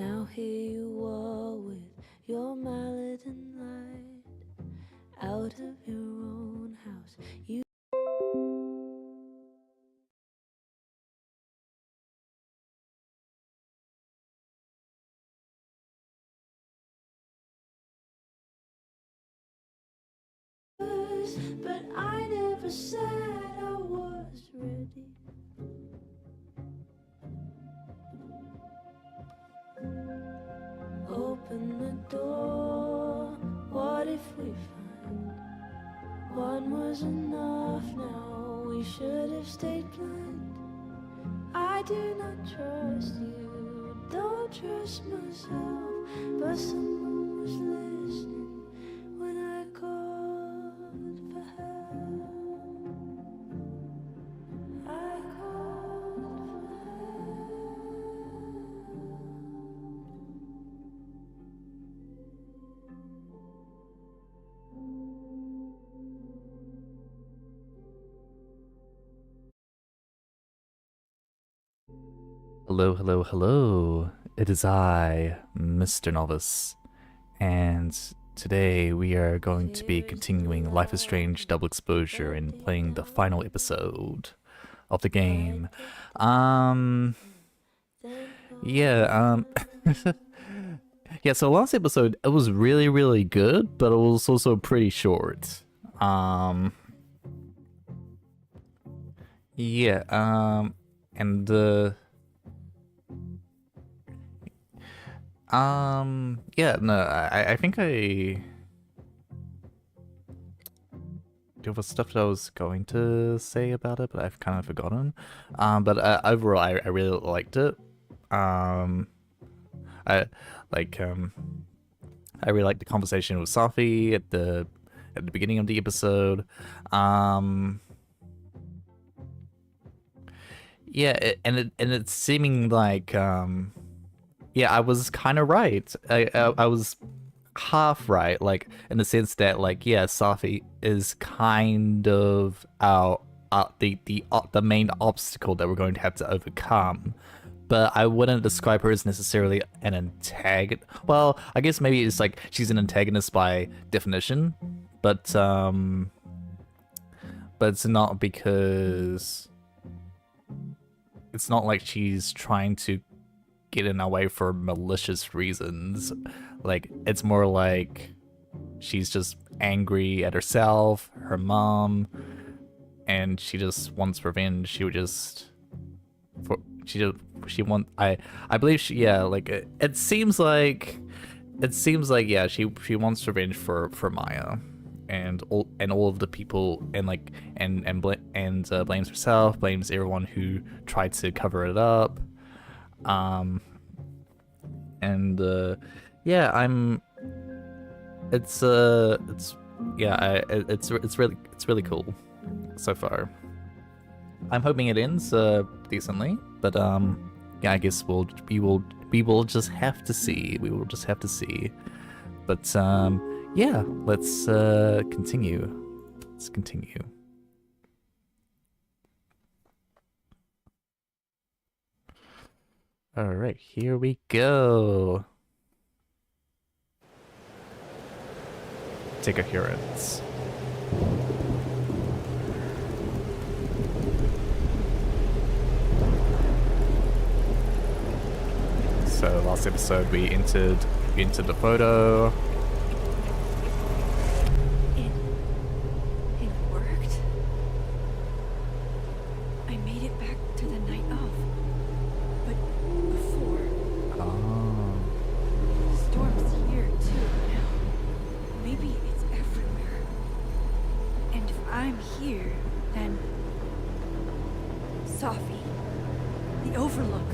Now here you are with your mallet and light, out of your own house. You but I never said I was ready. Open the door, what if we find one was enough now? We should have stayed blind. I do not trust you, don't trust myself, but someone was listening when I called for help. I called for help. Hello, hello, hello. It is I, Mr. Novice, and today we are going to be continuing Life is Strange Double Exposure and playing the final episode of the game. Yeah, yeah, so last episode, it was really, really good, but it was also pretty short. Yeah, and, yeah, no, I think there was stuff that I was going to say about it, but I've kind of forgotten. But overall, I really liked it. I I really liked the conversation with Safi at the beginning of the episode. Yeah, and it's seeming like yeah, I was kind of right. I was half right, like in the sense that, like, yeah, Safi is kind of the main obstacle that we're going to have to overcome. But I wouldn't describe her as necessarily an antagonist. Well, I guess maybe it's like she's an antagonist by definition, but it's not because it's not like she's trying to get in our way for malicious reasons. Like, it's more like she's just angry at herself, her mom, and she just wants revenge. She want I believe she, yeah, like it seems like yeah, she wants revenge for Maya and all of the people, and like blames herself, blames everyone who tried to cover it up. Yeah, it's really cool so far. I'm hoping it ends decently, but yeah, I guess we will just have to see. We will just have to see. But yeah, let's continue. Let's continue. All right, here we go. Take adherence. So last episode we entered the photo. It worked. I made it back to the night of. But before. Oh. Storm's here too now. Maybe it's everywhere. And if I'm here, then Safi, the Overlook.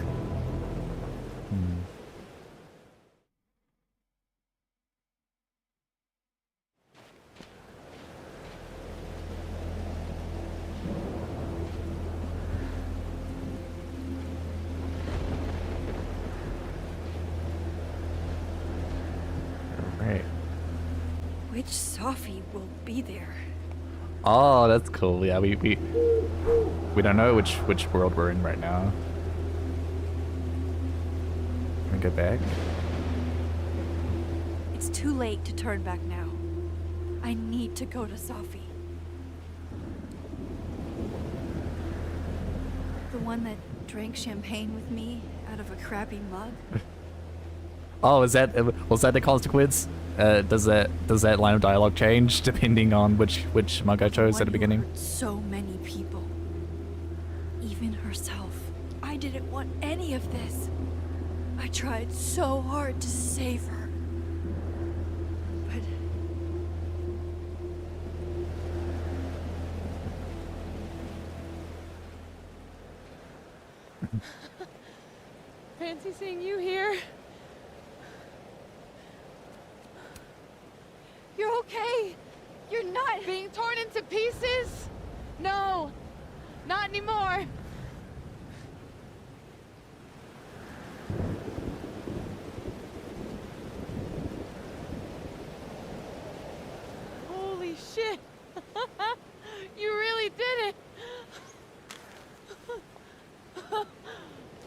Which Safi will be there? Oh, that's cool. Yeah, we don't know which world we're in right now. and go back. It's too late to turn back now. I need to go to Sophie. The one that drank champagne with me out of a crappy mug. Oh, was that the consequence? Does that line of dialogue change depending on which mug I chose at the beginning? Hurt so many people, even herself. I didn't want any of this. I tried so hard to save her, but fancy seeing you here. you're okay. You're not Being torn into pieces? No, not anymore. Holy shit. You really did it.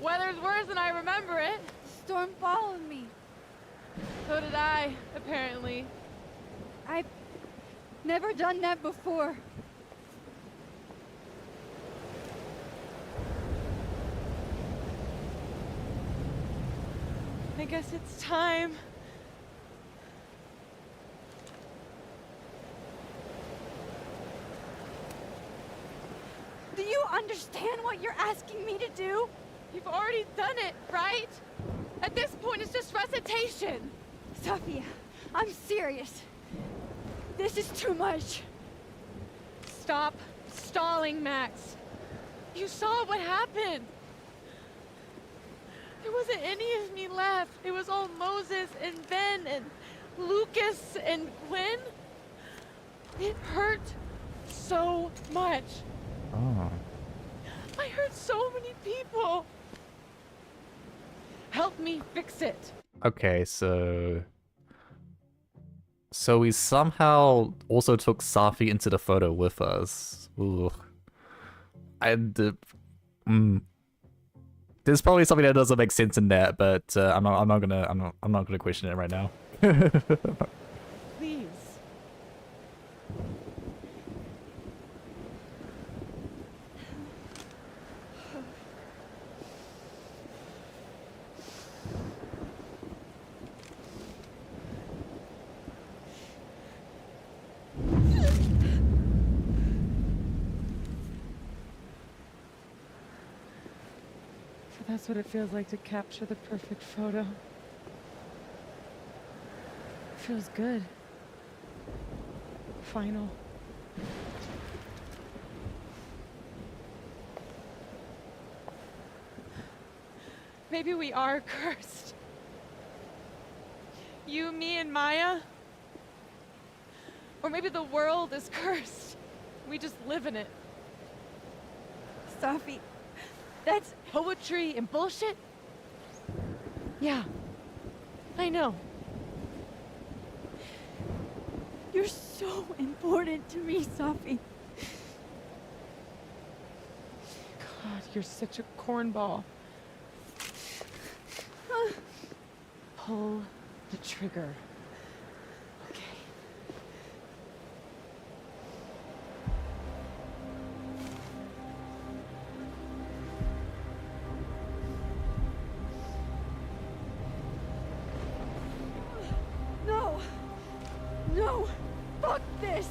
Weather's worse than I remember it. Storm followed me. So did I, apparently. I've never done that before. I guess it's time. Do you understand what you're asking me to do? You've already done it, right? At this point, it's just recitation. Sophia, I'm serious. This is too much. Stop stalling, Max. You saw what happened. There wasn't any of me left. It was all Moses and Ben and Lucas and Gwen. It hurt so much. Oh. I hurt so many people. Help me fix it. Okay, so we somehow also took Safi into the photo with us. Ooh. There's probably something that doesn't make sense in that, but I'm not gonna question it right now. Please. So that's what it feels like to capture the perfect photo. It feels good. Final. Maybe we are cursed. You, me, and Maya. Or maybe the world is cursed. We just live in it. Sophie, that's Poetry and bullshit? Yeah. I know. you're so important to me, Sophie. God, you're such a cornball. Pull the trigger. Okay. No! No! Fuck this!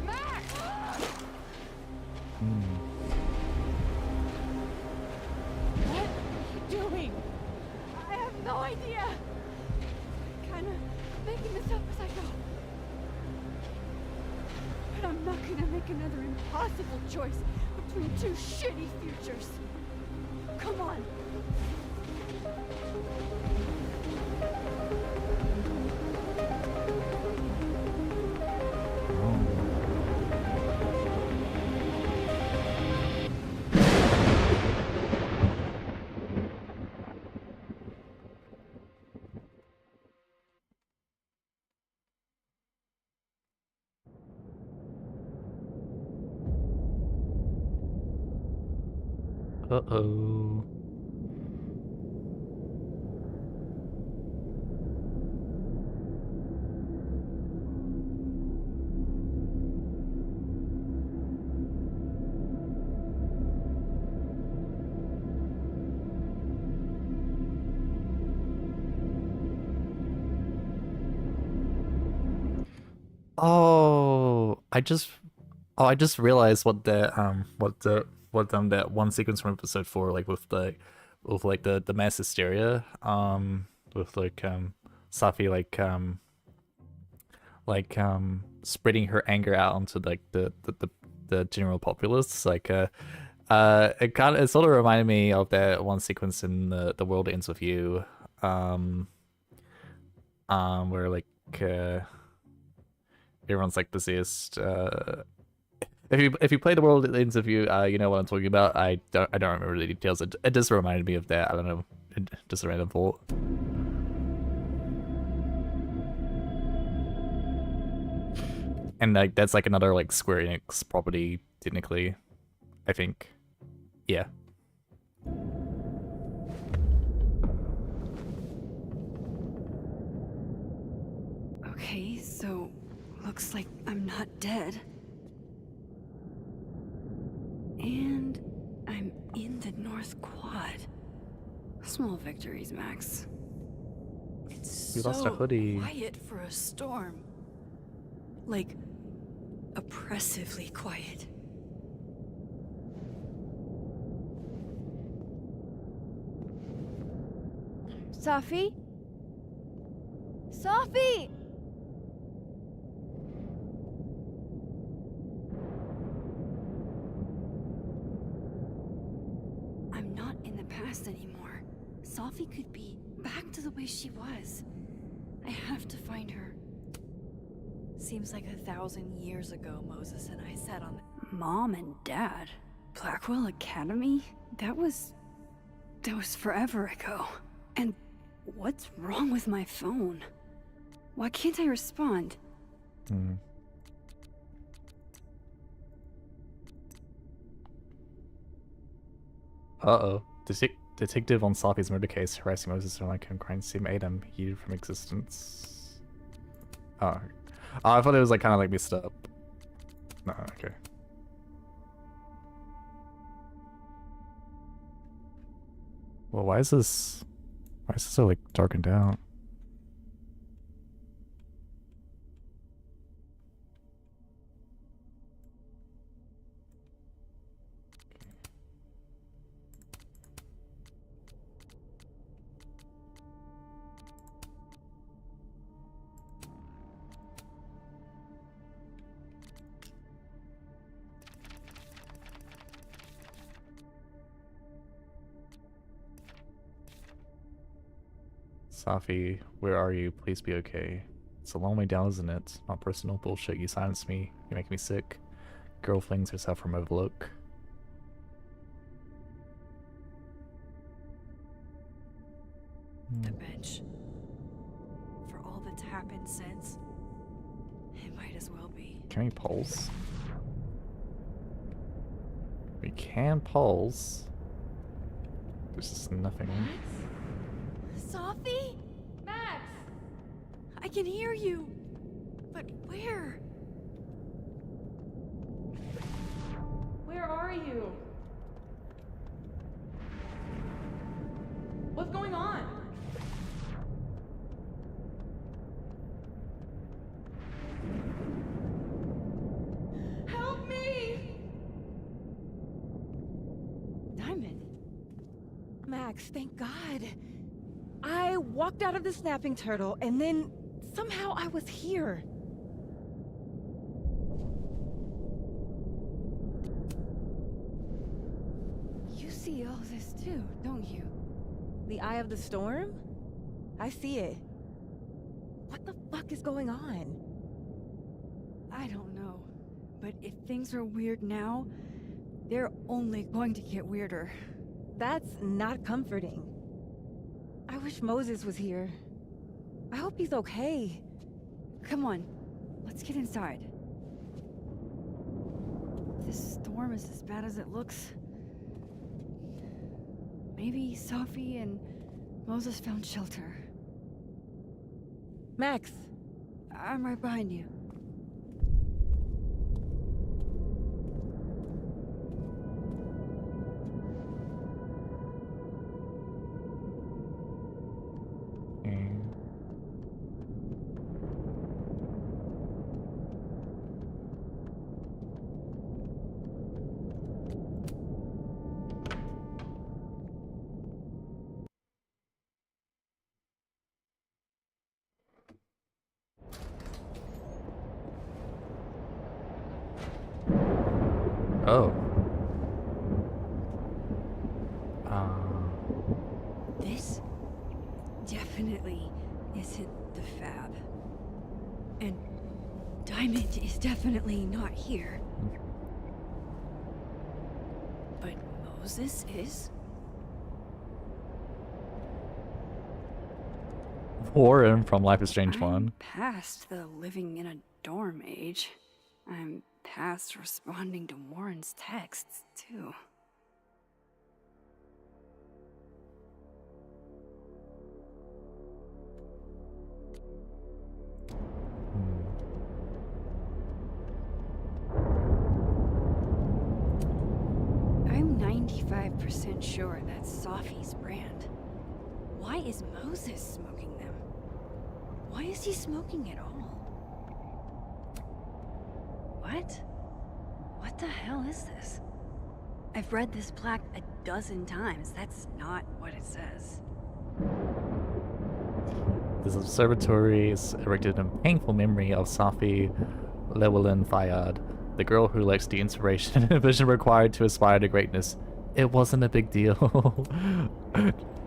Max! What are you doing? I have no idea! Kinda making this up as I go. But I'm not gonna make another impossible choice between two shitty futures. Come on! Uh-oh. I just realized what that one sequence from episode 4, like with like the mass hysteria, with like Safi spreading her anger out onto like the general populace. It sort of reminded me of that one sequence in the World Ends with You, where like everyone's like possessed. If you play the World Ends with You, you know what I'm talking about. I don't remember the details. It just reminded me of that. I don't know. Just a random thought. And like that's like another like Square Enix property technically, I think. Yeah. Okay, so looks like I'm not dead. And I'm in the North Quad. Small victories, Max. It's We so lost a hoodie. quiet for a storm. Like, oppressively quiet. Safi? Safi! I'm not in the past anymore. Safi could be back to the way she was. I have to find her. Seems like 1,000 years ago Moses and I sat on the... Mom and Dad? Blackwell Academy? That was forever ago. And what's wrong with my phone? Why can't I respond? Uh-oh. Detective on Safi's murder case harassing Moses and like crime scene Adam yeeted from existence. Oh, I thought it was like kind of like messed up. No, okay. Well, why is this so like darkened out? Safi, where are you? Please be okay. It's a long way down, isn't it? Not personal bullshit. You silence me. You make me sick. Girl flings herself from overlook. The bench. For all that's happened since, it might as well be. Can we pulse? We can pulse. There's just nothing. Safi? Max! I can hear you! But where? Where are you? What's going on? Help me! Diamond. Max, thank God. I walked out of the snapping turtle and then somehow I was here. You see all this too, don't you? The eye of the storm? I see it. What the fuck is going on? I don't know. But if things are weird now, they're only going to get weirder. That's not comforting. I wish Moses was here. I hope he's okay. Come on, let's get inside. If this storm is as bad as it looks, Maybe Sophie and Moses found shelter. Max, I'm right behind you. Oh. This definitely isn't the Fab. And Diamond is definitely not here. But Moses is? Warren from Life is Strange I'm 1. past the living in a dorm age. I'm past responding to Warren's texts, too. I'm 95% sure that's Sophie's brand. Why is Moses smoking them? Why is he smoking at all? What? What the hell is this? I've read this plaque a dozen times. That's not what it says. This observatory is erected in painful memory of Safi Llewellyn Fayad, the girl who lacks the inspiration and vision required to aspire to greatness. It wasn't a big deal.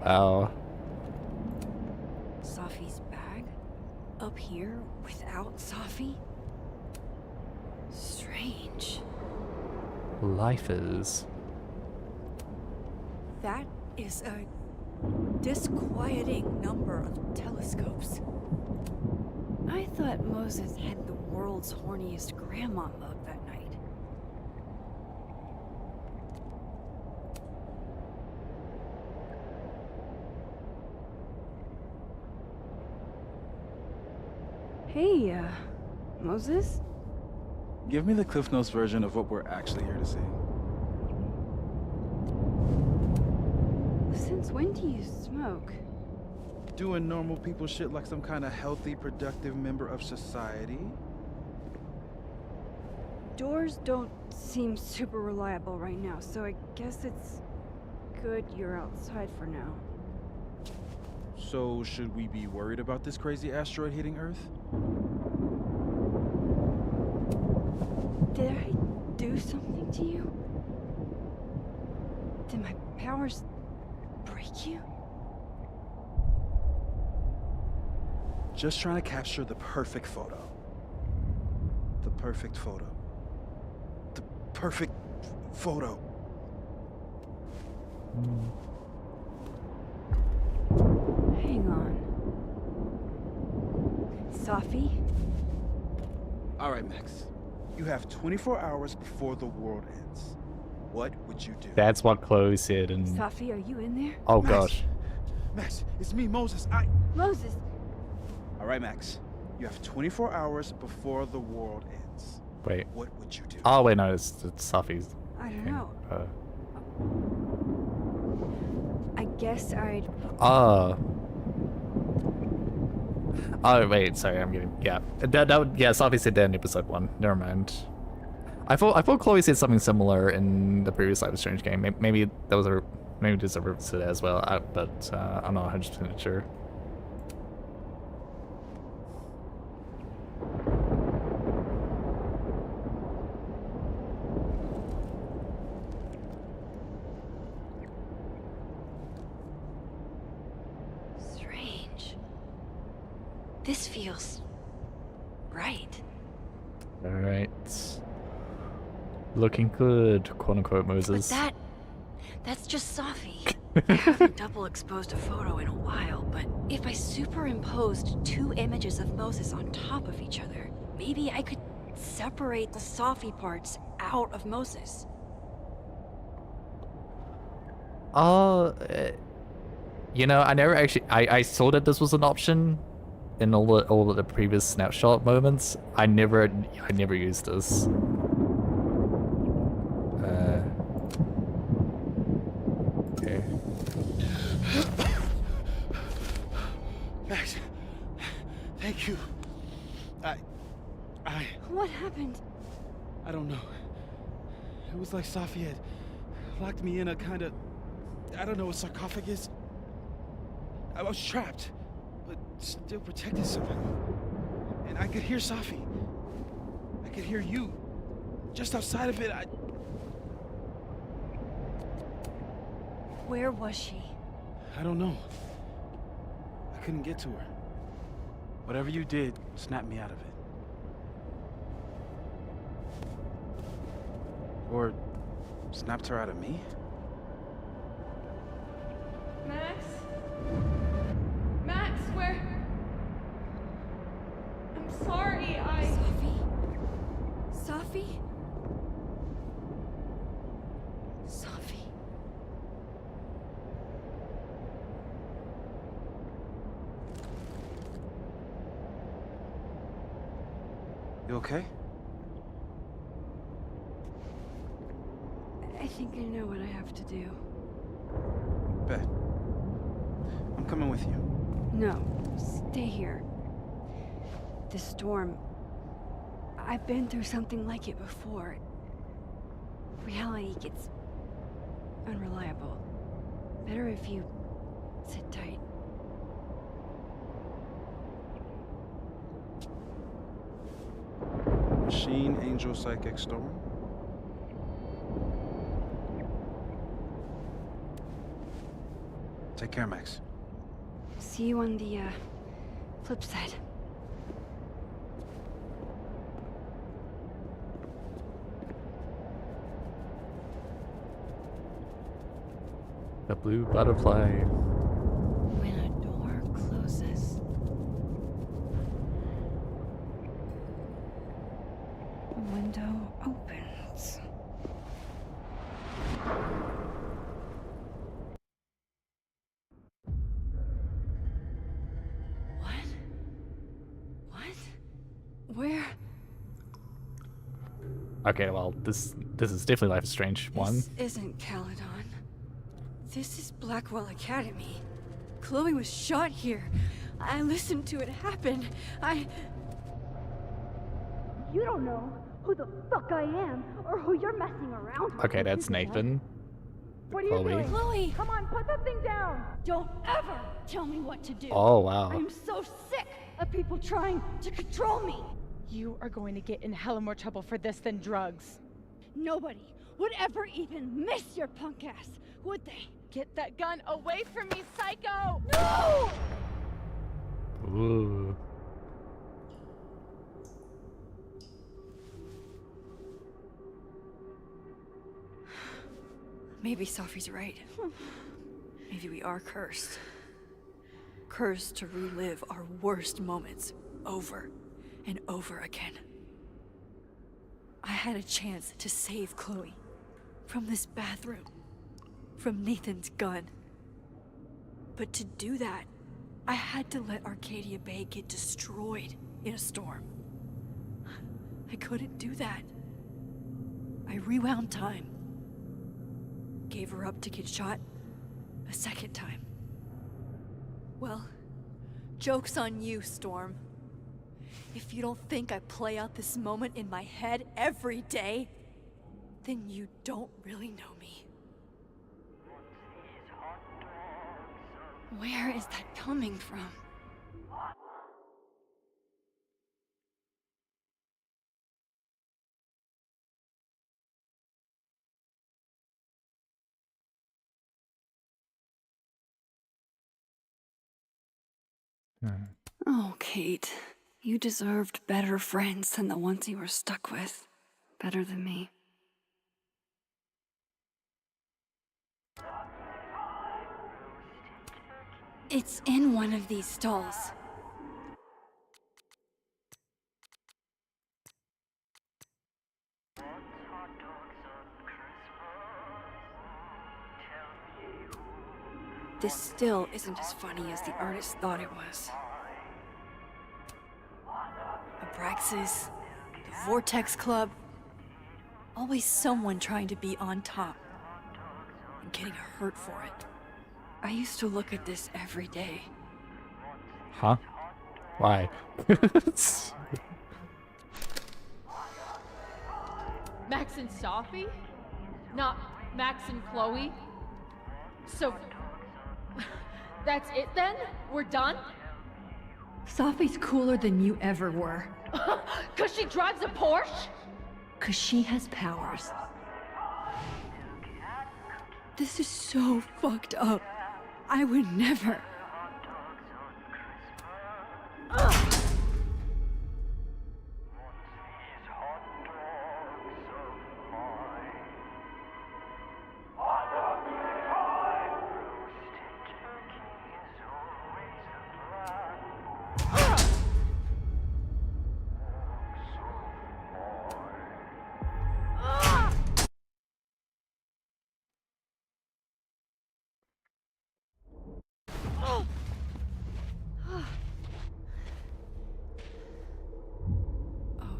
Wow. Sophie's bag? Up here without Sophie? Strange. Life is. That is a disquieting number of telescopes. I thought Moses had the world's horniest grandma mug that night. Hey, Moses? Give me the Cliff Notes version of what we're actually here to see. Since when do you smoke? Doing normal people shit like some kind of healthy, productive member of society? Doors don't seem super reliable right now, so I guess it's good you're outside for now. So, should we be worried about this crazy asteroid hitting Earth? Did I do something to you? Did my powers break you? Just trying to capture the perfect photo. The perfect photo. The perfect photo. Hang on. Sophie? Alright, Max. You have 24 hours before the world ends. What would you do? That's what Chloe said. And Sophie, are you in there? oh Max. gosh. Max, it's me, Moses. Moses! Alright, Max. You have 24 hours before the world ends. Wait. What would you do? Oh wait, no, it's Safi's. I don't know. Uh, I guess I'd... Oh, wait, sorry, I'm getting, yeah. Yeah, Safi said that in episode 1. Never mind. I thought Chloe said something similar in the previous Life is Strange game. Maybe that was maybe there's a reference to that as well, but I'm not 100% sure. Strange. This feels... right. Alright. Looking good, quote unquote, Moses. But that's just Safi. I haven't double exposed a photo in a while, but if I superimposed 2 images of Moses on top of each other, maybe I could separate the Safi parts out of Moses. You know, I never actually. I saw that this was an option in all of the previous snapshot moments. I never used this. Okay. Max, thank you. What happened? I don't know. It was like Safi had locked me in a kind of, I don't know, a sarcophagus. I was trapped, but still protected somehow. And I could hear Safi. I could hear you. Just outside of it, Where was she? I don't know. I couldn't get to her. Whatever you did snapped me out of it. Or snapped her out of me? Max? Max, where? I'm sorry, Safi? Safi? You okay? I think I know what I have to do. Bet. I'm coming with you. No, stay here. The storm. I've been through something like it before. Reality gets unreliable. Better if you sit tight. Machine, Angel, Psychic, Storm. Take care, Max. See you on the, flip side. The blue butterfly. When a door closes, a window opens. What? Where? Okay, well, this is definitely Life is Strange 1. This isn't Caledon. This is Blackwell Academy. Chloe was shot here. I listened to it happen. You don't know who the fuck I am or who you're messing around with. Okay, that's Nathan. What are you Chloe. doing? Chloe! Come on, put that thing down. Don't ever tell me what to do. Oh, wow. I'm so sick of people trying to control me. You are going to get in hella more trouble for this than drugs. Nobody would ever even miss your punk ass, would they? Get that gun away from me, psycho! No! Ooh. Maybe Safi's right. Maybe we are cursed. Cursed to relive our worst moments over and over again. I had a chance to save Chloe from this bathroom, from Nathan's gun. But to do that, I had to let Arcadia Bay get destroyed in a storm. I couldn't do that. I rewound time. Gave her up to get shot a second time. Well, joke's on you, Storm. If you don't think I play out this moment in my head every day, then you don't really know me. Where is that coming from? Oh, Kate. You deserved better friends than the ones you were stuck with. Better than me. It's in one of these stalls. this still isn't as funny as the artist thought it was. Abraxas, the Vortex Club. Always someone trying to be on top and getting hurt for it. I used to look at this every day. Huh? Why? Max and Sophie? Not Max and Chloe? So, that's it then? We're done? Sophie's cooler than you ever were. 'Cause she drives a Porsche? 'Cause she has powers. This is so fucked up. I would never.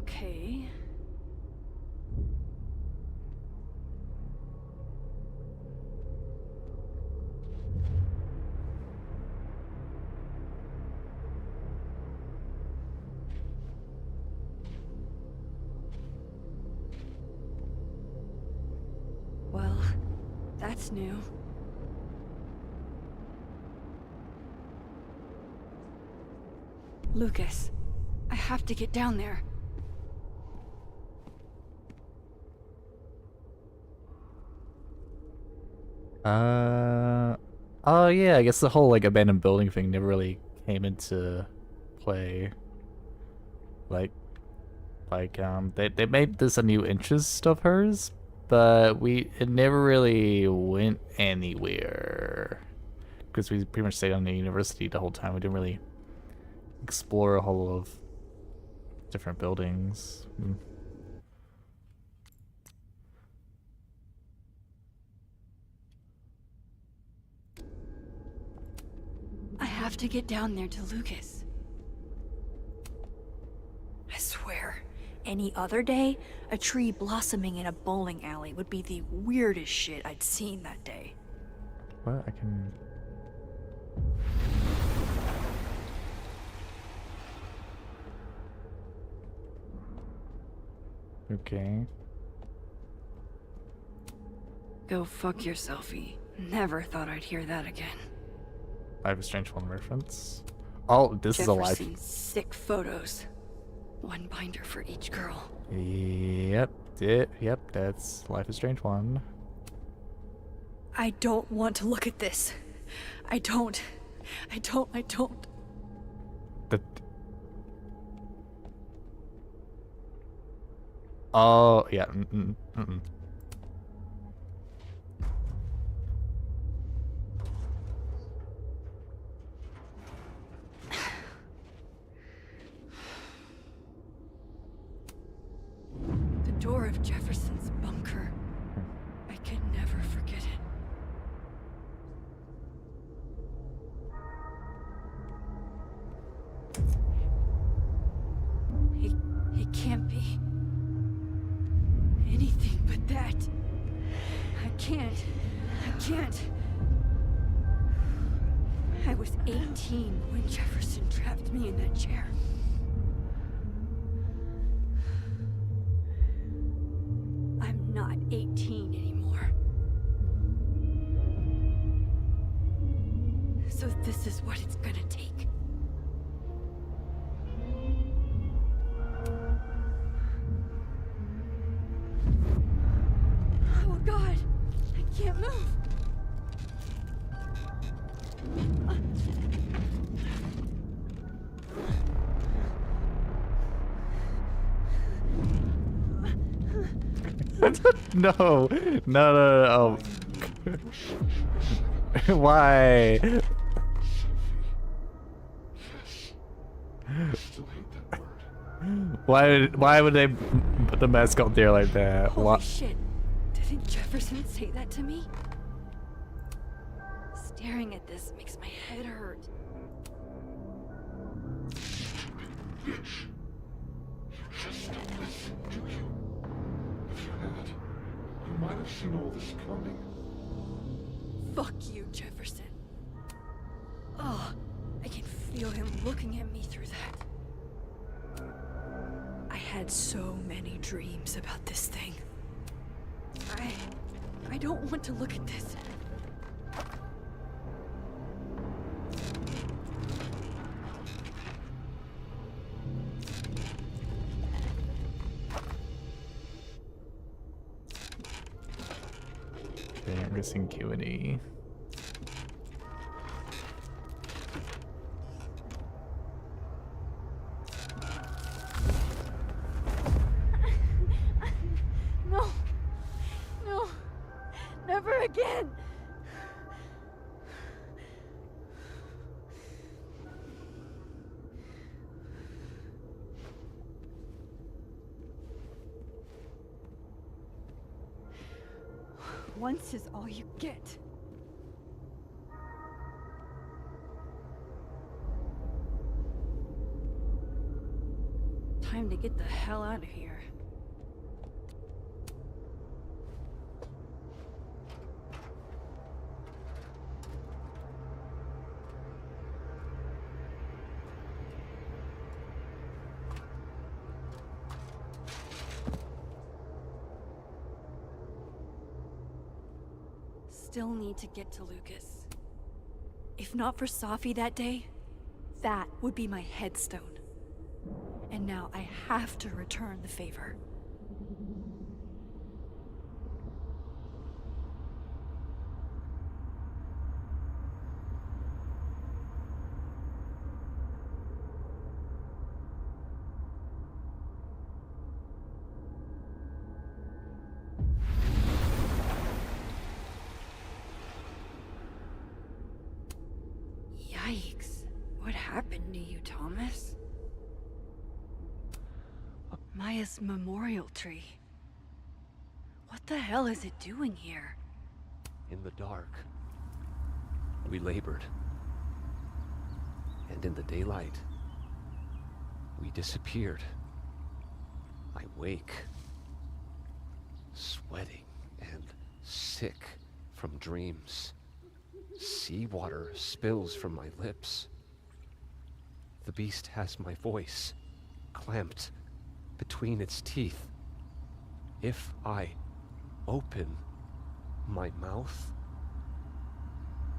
Okay. Well, that's new. Lucas, I have to get down there. Oh yeah, I guess the whole like abandoned building thing never really came into play. Like they made this a new interest of hers, but it never really went anywhere. Because we pretty much stayed on the university the whole time. We didn't really explore a whole lot of different buildings. I have to get down there to Lucas. I swear, any other day, a tree blossoming in a bowling alley would be the weirdest shit I'd seen that day. What? I can... Okay. Go fuck yourselfie. Never thought I'd hear that again. I have a Strange One reference. Oh, this is a live. Jefferson's sick photos. One binder for each girl. Yep, that's Life is Strange 1. I don't want to look at this. I don't. The... Oh, yeah. The door of Jefferson's bunker. I can never forget it. He can't be anything but that. I can't. I was 18 when Jefferson trapped me in that chair. I'm not 18 anymore. So this is what it's gonna take. Oh God, I can't move. No. Oh. Why? Why would they put the mascot there like that? Holy shit. Didn't Jefferson say that to me? Staring at this makes my head hurt. Bitch. You just don't listen, do you? If you had, you might have seen all this coming. Fuck you, Jefferson. Oh, I can feel him looking at me through that. I had so many dreams about this thing. I don't want to look at this. They're missing Q&E. No. No. Never again. Once is all you get. Time to get the hell out of here. Still need to get to Lucas. If not for Safi that day, that would be my headstone. And now I have to return the favor. Yikes. What happened to you, Thomas? Maya's memorial tree. What the hell is it doing here? In the dark, we labored. And in the daylight, we disappeared. I wake, sweating and sick from dreams. Seawater spills from my lips. The beast has my voice clamped between its teeth. If I open my mouth,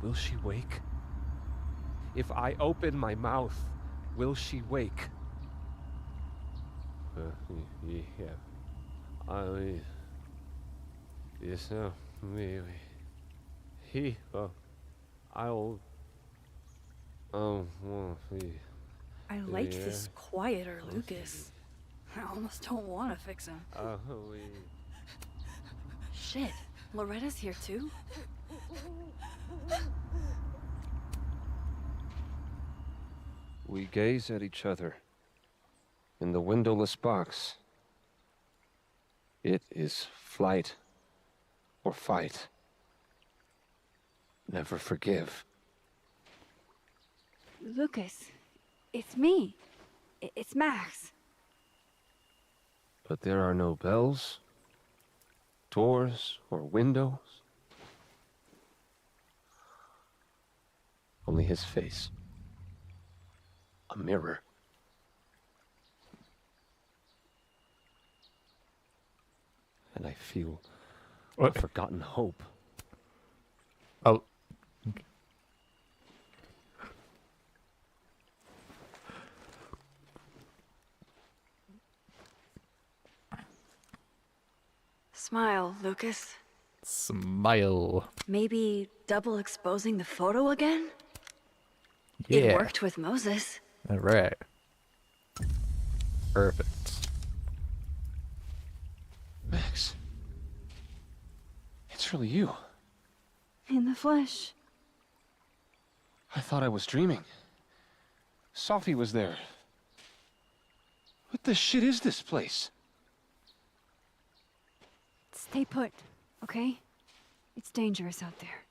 will she wake? If I open my mouth, will she wake? Yeah. Yes, he, I'll, I like this quieter Lucas. I almost don't want to fix him. Shit, Loretta's here too? We gaze at each other in the windowless box. It is flight or fight. Never forgive. Lucas, it's me. It's Max. But there are no bells, doors, or windows. Only his face. A mirror. And I feel a forgotten hope. Oh. Smile, Lucas. Smile. Maybe double exposing the photo again? Yeah. It worked with Moses. All right. Perfect. Max. It's really you. In the flesh. I thought I was dreaming. Safi was there. What the shit is this place? Stay put, okay? It's dangerous out there.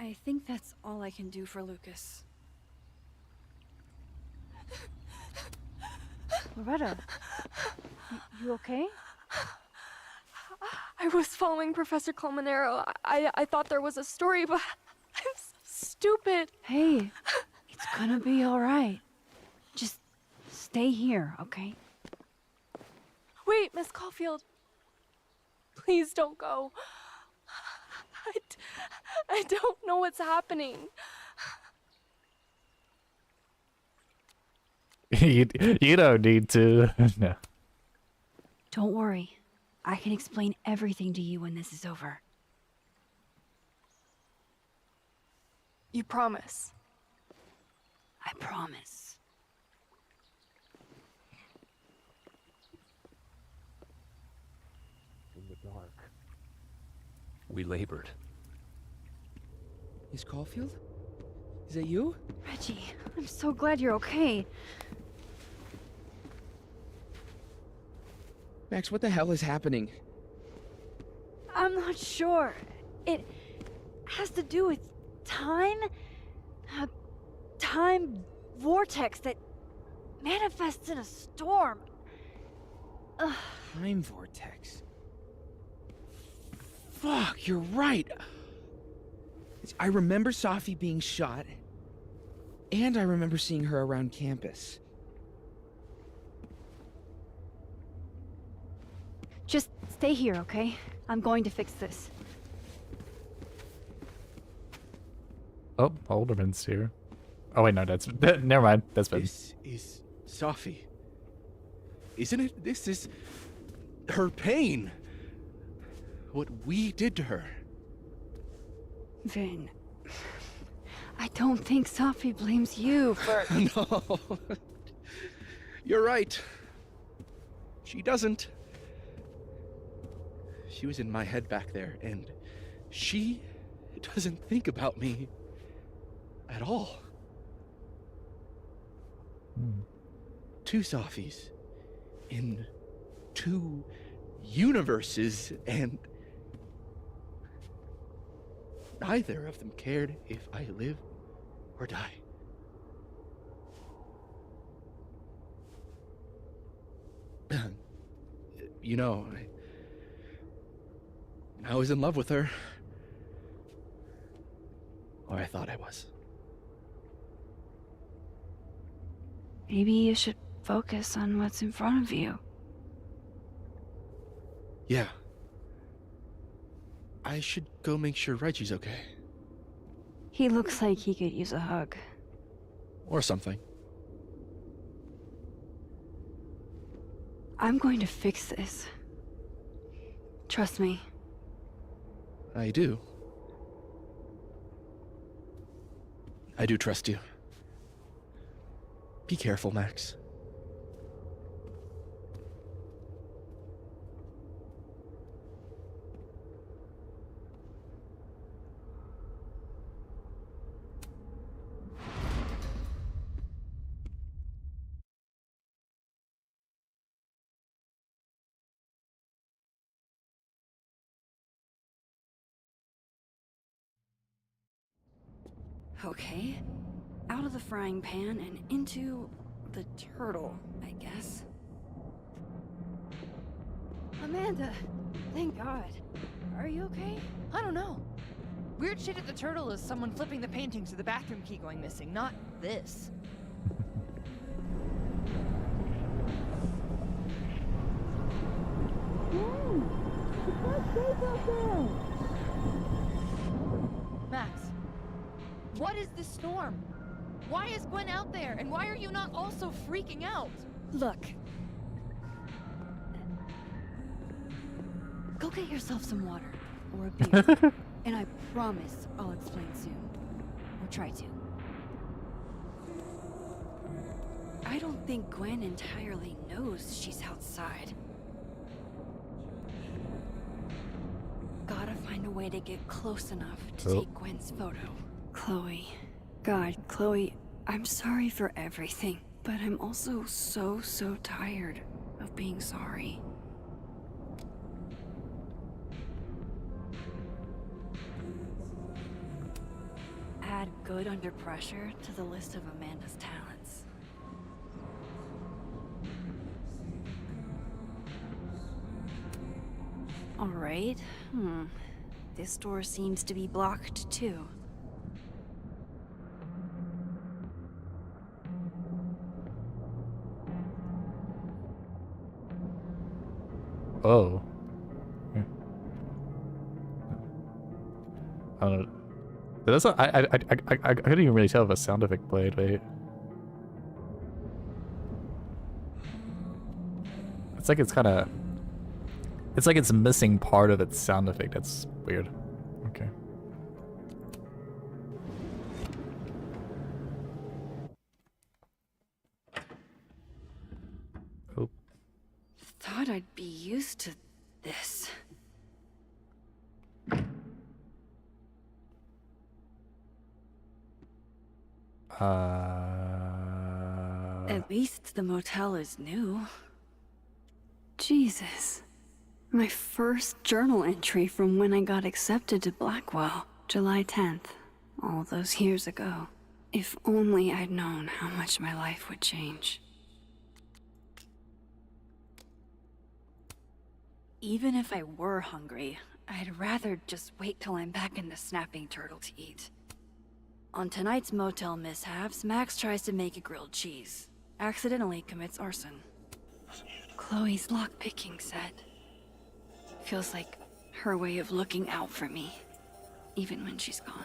I think that's all I can do for Lucas. Loretta, you okay? I was following Professor Colmenero. I thought there was a story, but I'm so stupid. Hey, it's gonna be alright. Just stay here, okay? Wait, Miss Caulfield. Please don't go. I don't know what's happening. You don't need to. No. Don't worry. I can explain everything to you when this is over. You promise? I promise. In the dark, we labored. Miss Caulfield? Is that you? Reggie, I'm so glad you're okay. Max, what the hell is happening? I'm not sure. It has to do with time? A time vortex that manifests in a storm. Ugh. Time vortex. Fuck, you're right. I remember Safi being shot, and I remember seeing her around campus. Just stay here, okay? I'm going to fix this. Oh, Alderman's here. Oh wait, no, that's never mind. That's been. This is Safi. Isn't it? This is her pain. What we did to her. Vin, I don't think Safi blames you for... No. You're right. She doesn't. She was in my head back there, and she doesn't think about me at all. Two Safis in two universes, and neither of them cared if I live or die. You know, I was in love with her. Or I thought I was. Maybe you should focus on what's in front of you. Yeah. I should go make sure Reggie's okay. He looks like he could use a hug. Or something. I'm going to fix this. Trust me. I do. I do trust you. Be careful, Max. Okay. Out of the frying pan and into the turtle, I guess. Amanda, thank God. Are you okay? I don't know. Weird shit at the turtle is someone flipping the paintings to the bathroom key going missing, not this. Max, what is this storm? Why is Gwen out there? And why are you not also freaking out? Look. Go get yourself some water. Or a beer. And I promise I'll explain soon. Or try to. I don't think Gwen entirely knows she's outside. Gotta find a way to get close enough to take Gwen's photo. Chloe. God, Chloe, I'm sorry for everything, but I'm also so tired of being sorry. add good under pressure to the list of Amanda's talents. Alright, This door seems to be blocked too. Oh. I don't know. That's not, I couldn't even really tell if a sound effect played. Wait. It's like it's kind of. It's like it's missing part of its sound effect. That's weird. Okay. Oh. Thought I'd be used to this. At least the motel is new. Jesus. My first journal entry from when I got accepted to Blackwell, July 10th, all those years ago. If only I'd known how much my life would change. Even if I were hungry, I'd rather just wait till I'm back in the Snapping Turtle to eat. On tonight's motel mishaps, Max tries to make a grilled cheese. Accidentally commits arson. Chloe's lockpicking set. Feels like her way of looking out for me, even when she's gone.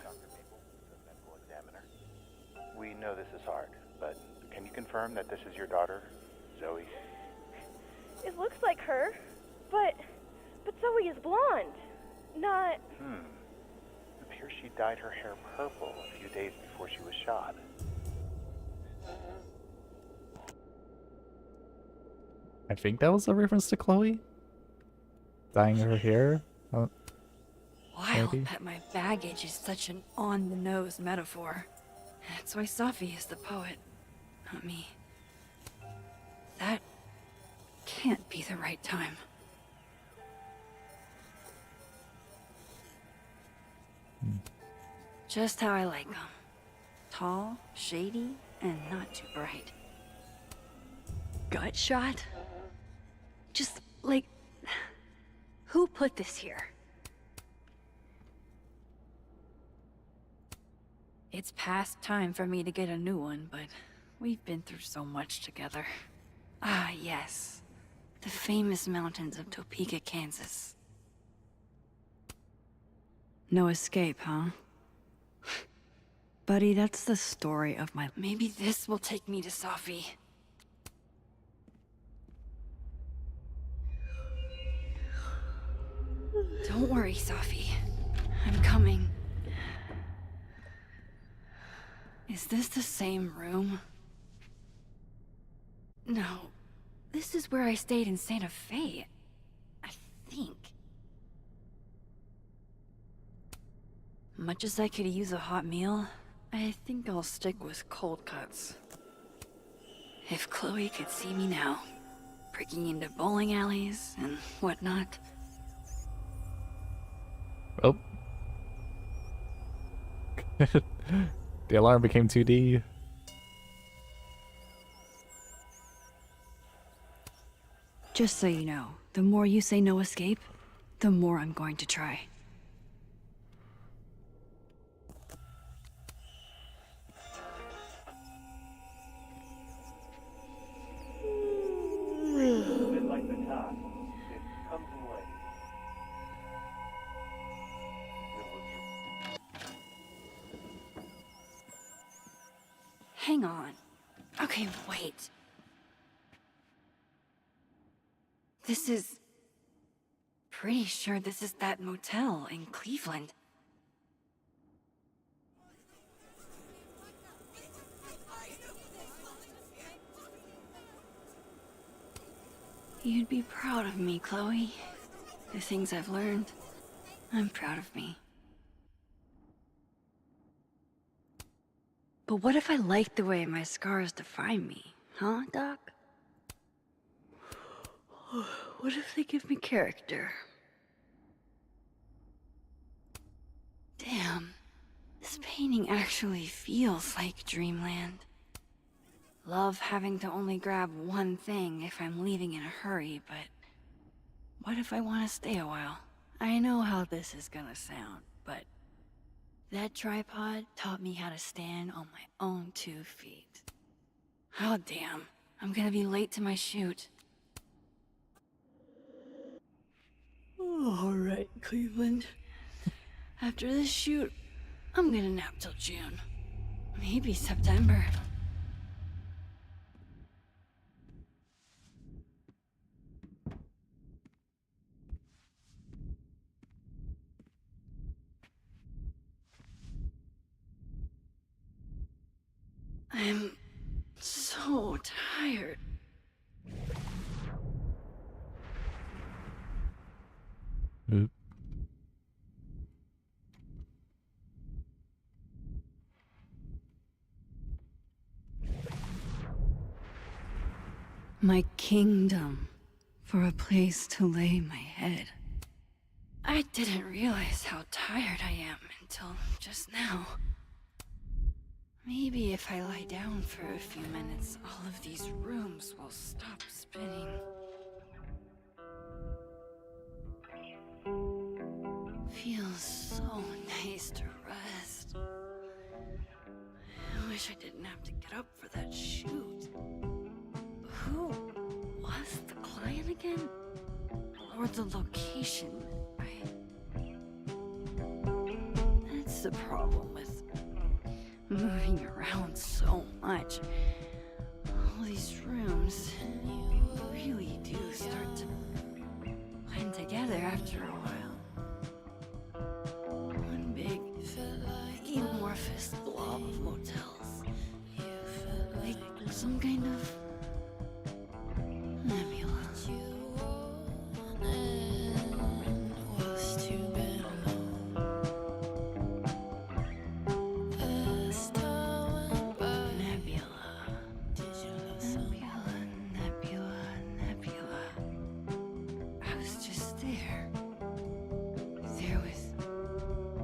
We know this is hard, but can you confirm that this is your daughter, Zoe? It looks like her, but Zoe is blonde. Not... It appears she dyed her hair purple a few days before she was shot. I think that was a reference to Chloe dyeing her hair. Wild Maybe. that my baggage is such an on-the-nose metaphor. That's why Safi is the poet, not me. That can't be the right time. Just how I like them. Tall, shady, and not too bright. Gut shot? Just, like... Who put this here? It's past time for me to get a new one, but we've been through so much together. Ah, yes. The famous mountains of Topeka, Kansas. No escape, huh? Buddy, that's the story of my... Maybe this will take me to Safi. Don't worry, Safi. I'm coming. Is this the same room? No. This is where I stayed in Santa Fe. I think. Much as I could use a hot meal, I think I'll stick with cold cuts. If Chloe could see me now, breaking into bowling alleys and whatnot. Oh. The alarm became 2D. Just so you know, the more you say no escape, the more I'm going to try. Bit like the top. It comes in waves. Hang on. Okay, wait. This is... Pretty sure this is that motel in Cleveland. You'd be proud of me, Chloe. The things I've learned. I'm proud of me. But what if I like the way my scars define me? Huh, Doc? What if they give me character? Damn. This This painting actually feels like dreamland. Love having to only grab one thing if I'm leaving in a hurry, but what if I want to stay a while? I know how this is gonna sound, but that tripod taught me how to stand on my own 2 feet. Oh damn, I'm gonna be late to my shoot. Alright, Cleveland. After this shoot, I'm gonna nap till June. Maybe September. I'm so tired. Oop. My kingdom, for a place to lay my head. I didn't realize how tired I am until just now. Maybe if I lie down for a few minutes, all of these rooms will stop spinning. Feels so nice to rest. I wish I didn't have to get up for that shoot. Who was the client again? Or the location? That's the problem with moving around so much. All these rooms, you really do start to blend together after a while. One big, amorphous blob of motels. Like some kind of nebula.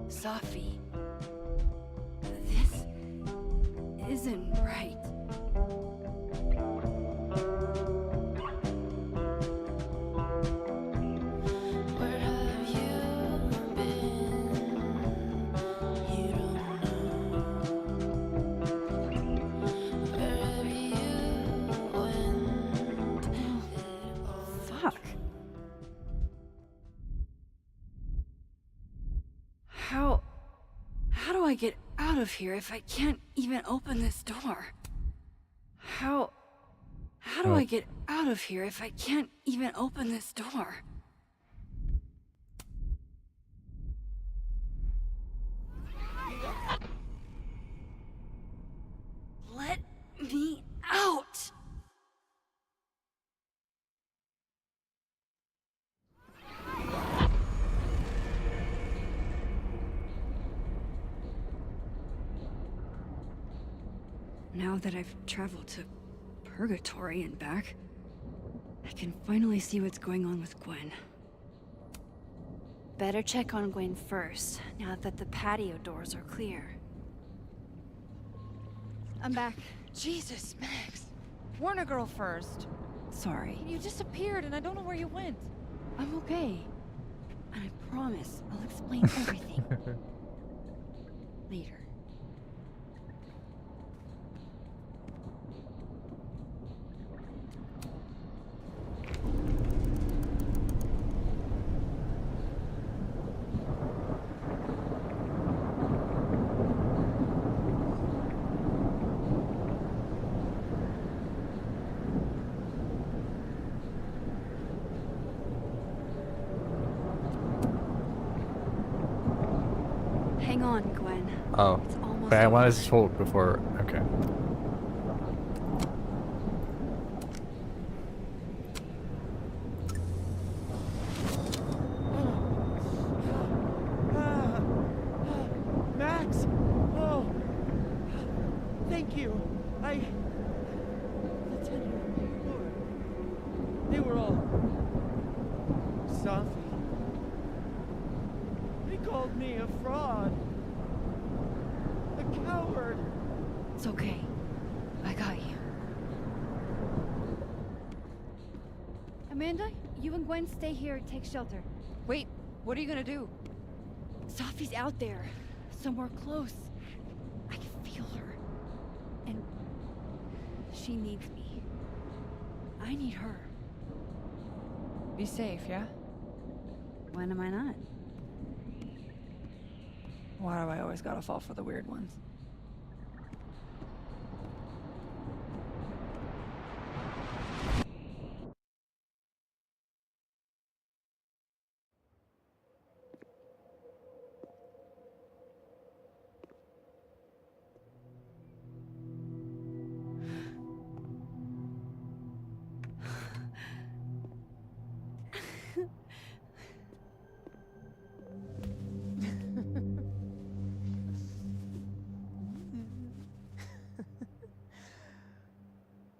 Sophie, this isn't right. Where have you been? You don't know. Wherever you went, Fuck. How do I get out of here if I can't even open this door? How do I get out of here if I can't even open this door? Let me out! Now that I've traveled to Purgatory and back, I can finally see what's going on with Gwen. Better check on Gwen first, now that the patio doors are clear. I'm back. Jesus, Max. Warn a girl first. Sorry. You disappeared and I don't know where you went. I'm okay. And I promise I'll explain everything. Later. Hang on, Gwen. Oh. It's almost But I wanted over. to talk before. Okay. Max! Oh! Thank you. The tenor, they were all... Sophie. They called me a fraud. Howard! It's okay. I got you. Amanda, you and Gwen stay here, take shelter. Wait, what are you gonna do? Sophie's out there, somewhere close. I can feel her. And she needs me. I need her. Be safe, yeah? When am I not? Why do I always gotta fall for the weird ones?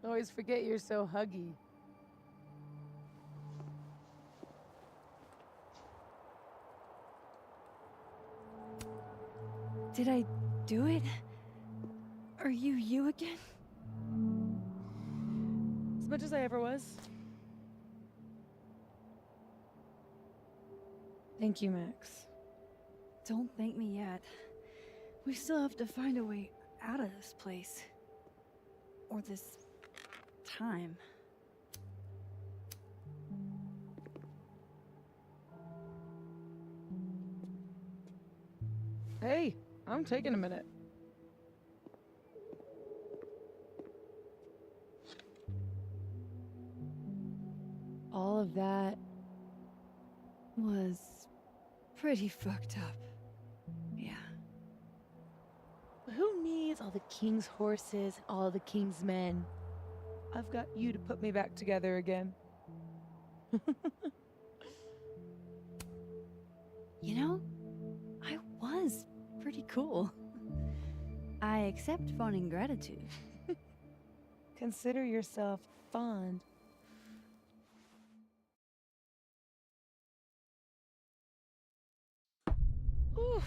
Always forget you're so huggy. Did I do it? Are you again? As much as I ever was. Thank you, Max. Don't thank me yet. We still have to find a way out of this place. Or this time. Hey, I'm taking a minute. All of that Was pretty fucked up. Yeah. Who needs all the king's horses and all the king's men? I've got you to put me back together again. You know, I was pretty cool. I accept fun and gratitude. Consider yourself fond. Oof.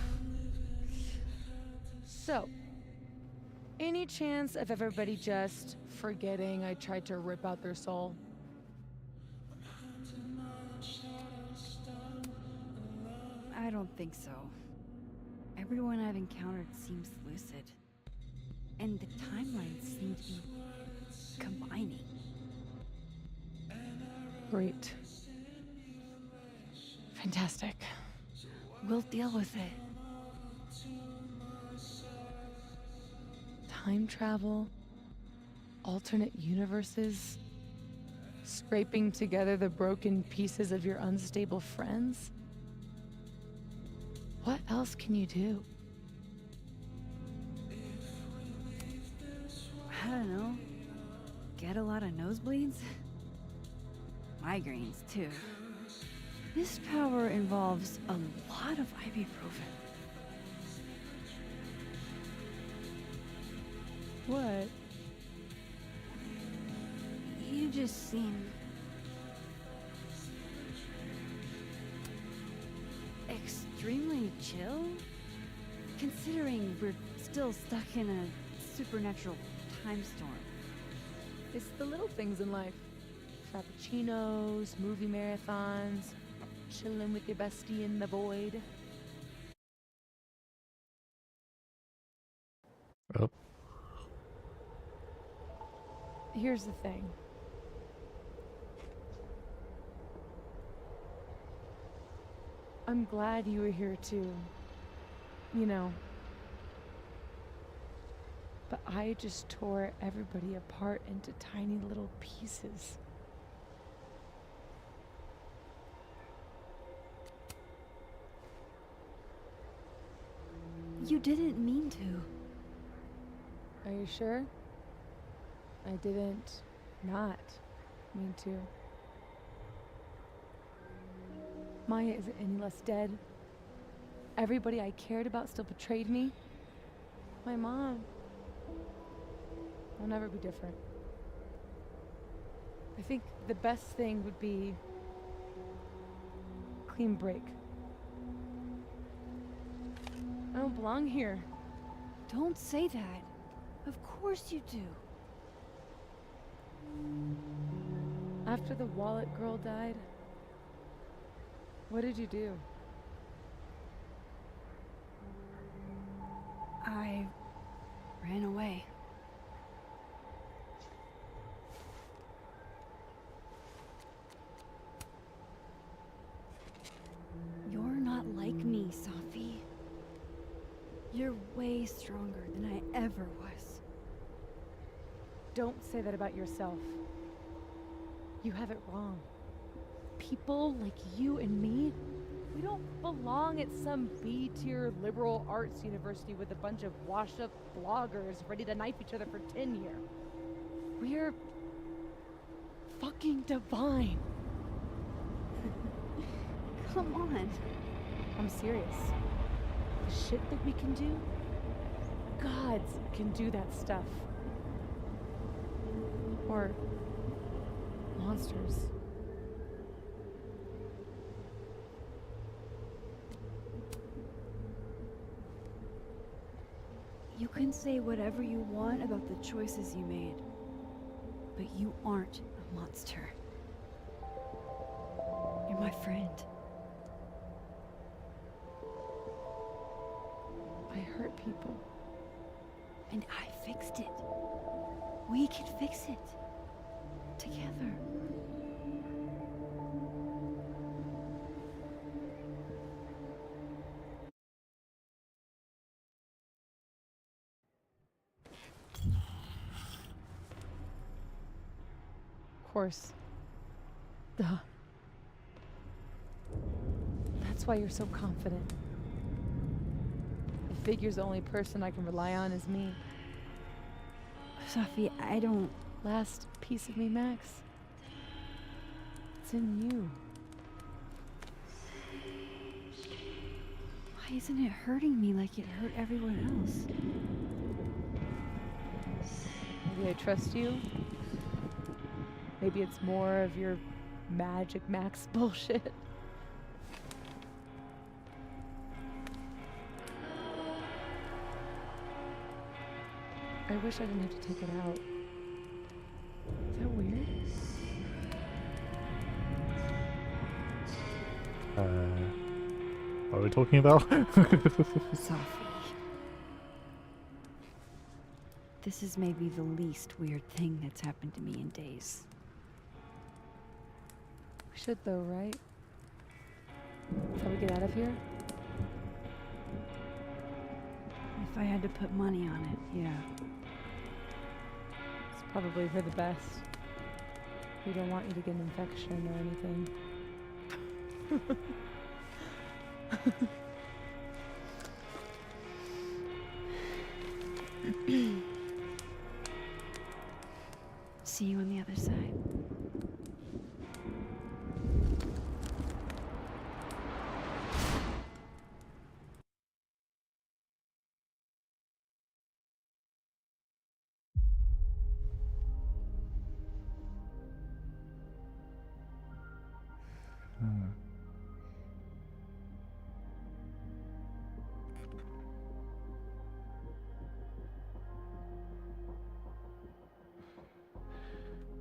So, any chance of everybody just forgetting I tried to rip out their soul? I don't think so. Everyone I've encountered seems lucid. And the timelines seem to be combining. Great. Fantastic. We'll deal with it. Time travel, alternate universes, scraping together the broken pieces of your unstable friends. What else can you do? I don't know. Get a lot of nosebleeds? Migraines, too. This power involves a lot of ibuprofen. What? You just seem extremely chill, considering we're still stuck in a supernatural time storm. It's the little things in life. Frappuccinos, movie marathons, chilling with your bestie in the void. Oh. Here's the thing. I'm glad you were here too. You know. But I just tore everybody apart into tiny little pieces. You didn't mean to. Are you sure? I didn't not mean to. Maya isn't any less dead. Everybody I cared about still betrayed me. My mom. I'll never be different. I think the best thing would be clean break. I don't belong here. Don't say that. Of course you do. After the wallet girl died, what did you do? I ran away. You're not like me, Safi. You're way stronger than I ever was. Don't say that about yourself. You have it wrong. People like you and me, we don't belong at some B-tier liberal arts university with a bunch of washed-up bloggers ready to knife each other for tenure. We're fucking divine. Come on. I'm serious. The shit that we can do, gods can do that stuff. Or monsters. You can say whatever you want about the choices you made, but you aren't a monster. You're my friend. I hurt people. And I fixed it. We can fix it. Together. Of course. Duh. That's why you're so confident. The figure's the only person I can rely on is me. Safi, I don't... Last piece of me, Max. It's in you. Why isn't it hurting me like it hurt everyone else? Maybe I trust you. Maybe it's more of your Magic Max bullshit. I wish I didn't have to take it out. Is that weird? What are we talking about? Safi. This is maybe the least weird thing that's happened to me in days. We should though, right? That's how we get out of here? If I had to put money on it, yeah. It's probably for the best. We don't want you to get an infection or anything. See you on the other side.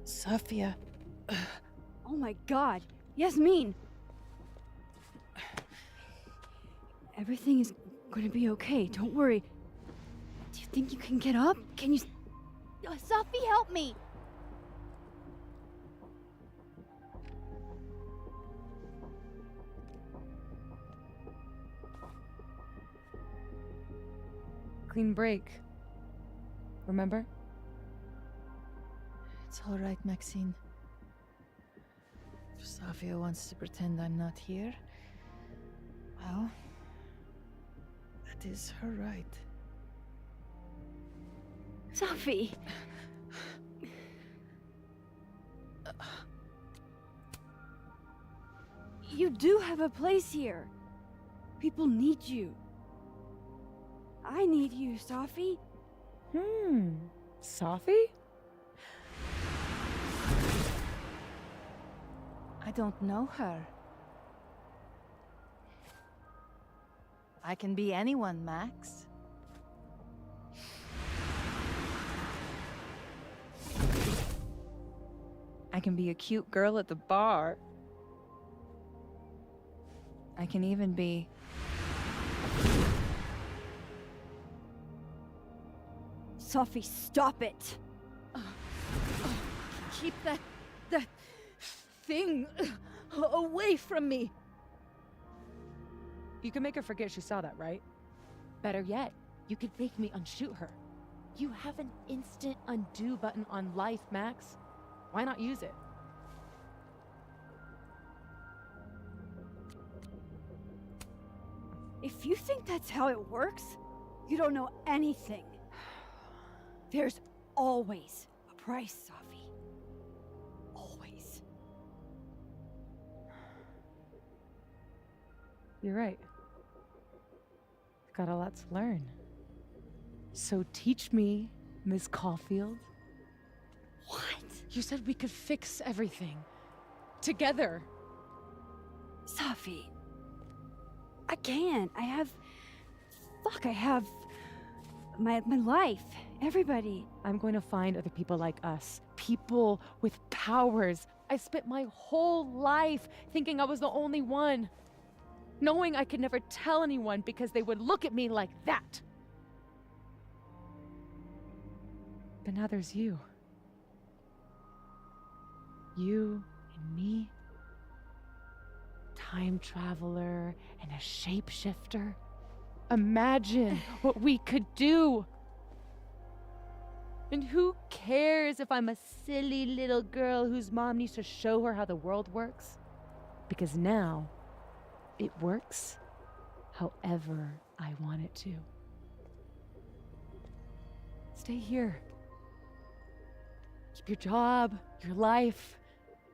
Safia. Oh my god! Yasmin! Everything is gonna be okay, don't worry. Do you think you can get up? Can you... Safi, help me! Clean break. Remember? It's all right, Maxine. If Safia wants to pretend I'm not here, well, that is her right. Safi! You do have a place here. People need you. I need you, Safi. Safi? I don't know her. I can be anyone, Max. can be a cute girl at the bar. I can even be... Sophie, stop it! Keep that thing away from me. You can make her forget she saw that, right? Better yet, you could make me unshoot her. You have an instant undo button on life, Max. Why not use it? If you think that's how it works, you don't know anything. There's always a price, Sophie. Always. You're right. I've got a lot to learn. So teach me, Miss Caulfield. What? You said we could fix everything. Together. Sophie. I can't. I have my life. Everybody. I'm going to find other people like us. People with powers. I spent my whole life thinking I was the only one. Knowing I could never tell anyone because they would look at me like that. But now there's you. You and me. Time traveler and a shapeshifter. Imagine what we could do. And who cares if I'm a silly little girl whose mom needs to show her how the world works? Because now, it works however I want it to. Stay here. Keep your job, your life,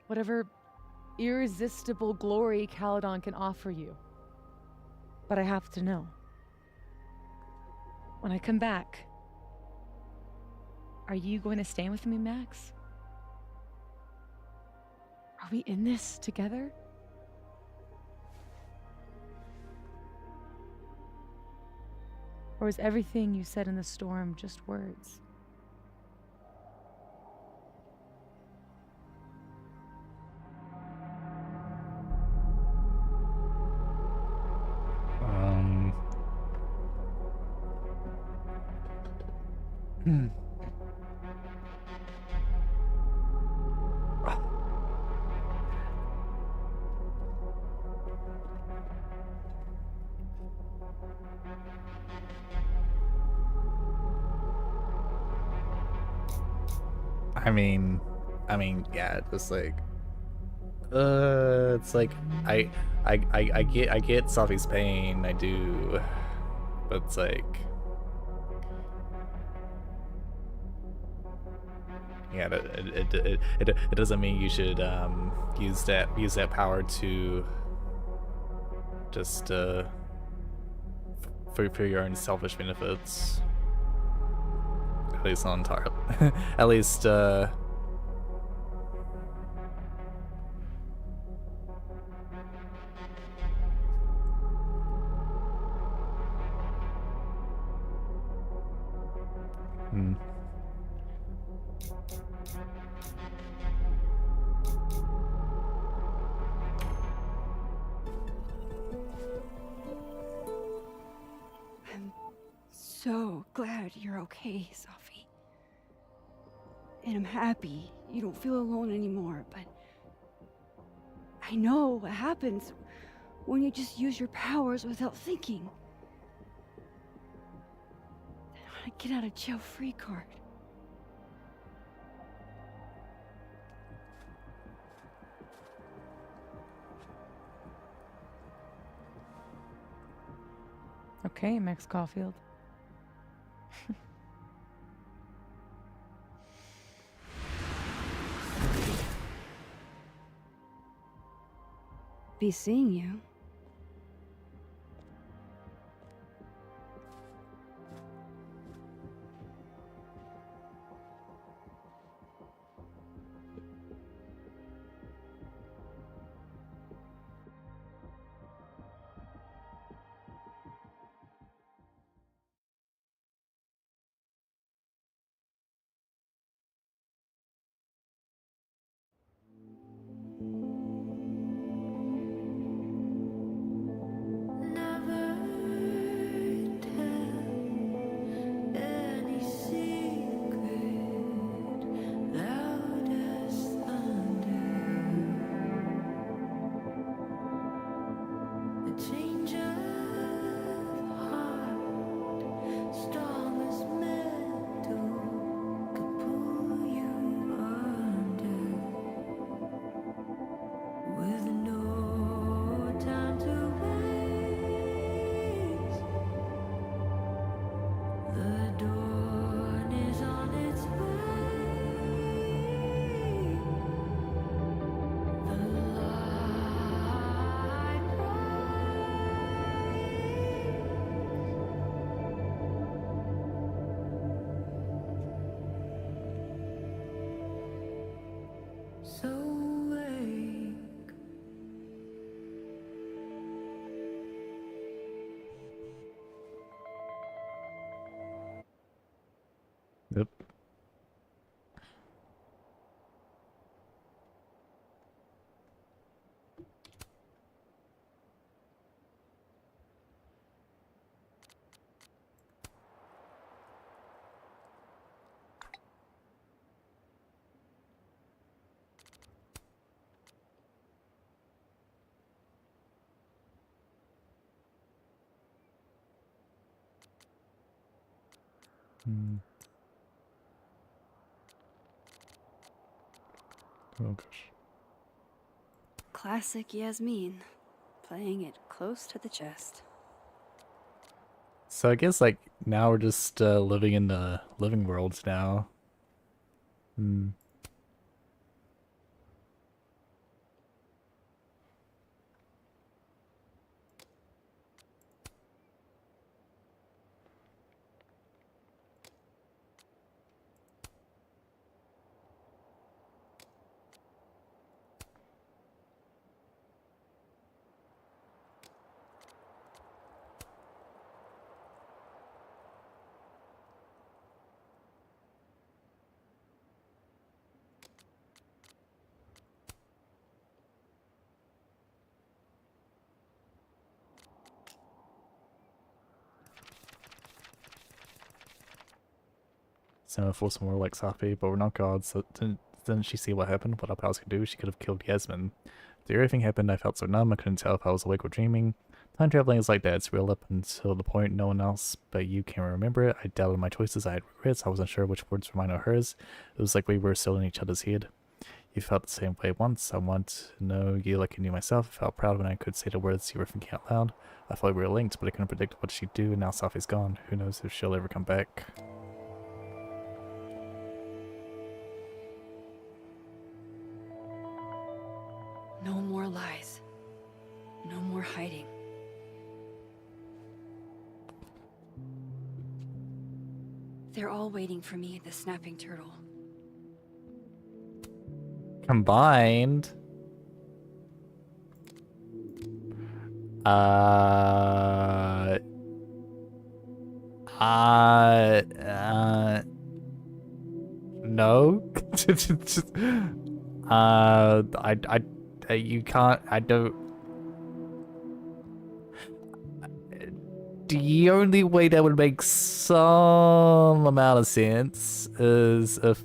whatever irresistible glory Caledon can offer you. But I have to know. When I come back, are you going to stay with me, Max? Are we in this together? Or is everything you said in the storm just words? I mean, yeah, just like, it's like, I get Sophie's pain, I do, but it's like, yeah, it doesn't mean you should use that power to just for your own selfish benefits. At least not entirely. At least I'm so glad you're okay, Sophie. And I'm happy you don't feel alone anymore, but I know what happens when you just use your powers without thinking. I get out of jail free card. Okay, Max Caulfield. Be seeing you. so vague. Yep. Hmm. Oh gosh. Classic Yasmin, playing it close to the chest. So I guess like now we're just living in the living worlds now. Hmm. So for some more like Safi, but we're not gods, so didn't she see what happened? What our powers could do? She could have killed Yasmin. After everything happened, I felt so numb, I couldn't tell if I was awake or dreaming. Time traveling is like that, it's real up until the point no one else but you can remember it. I doubted my choices, I had regrets, I wasn't sure which words were mine or hers. It was like we were still in each other's head. You felt the same way once. I want to know you like I knew myself. I felt proud when I could say the words you were thinking out loud. I thought we were linked, but I couldn't predict what she'd do, and now Safi's gone. Who knows if she'll ever come back. No more lies. No more hiding. They're all waiting for me at the Snapping Turtle. Combined. No. You can't, I don't. The only way that would make some amount of sense is if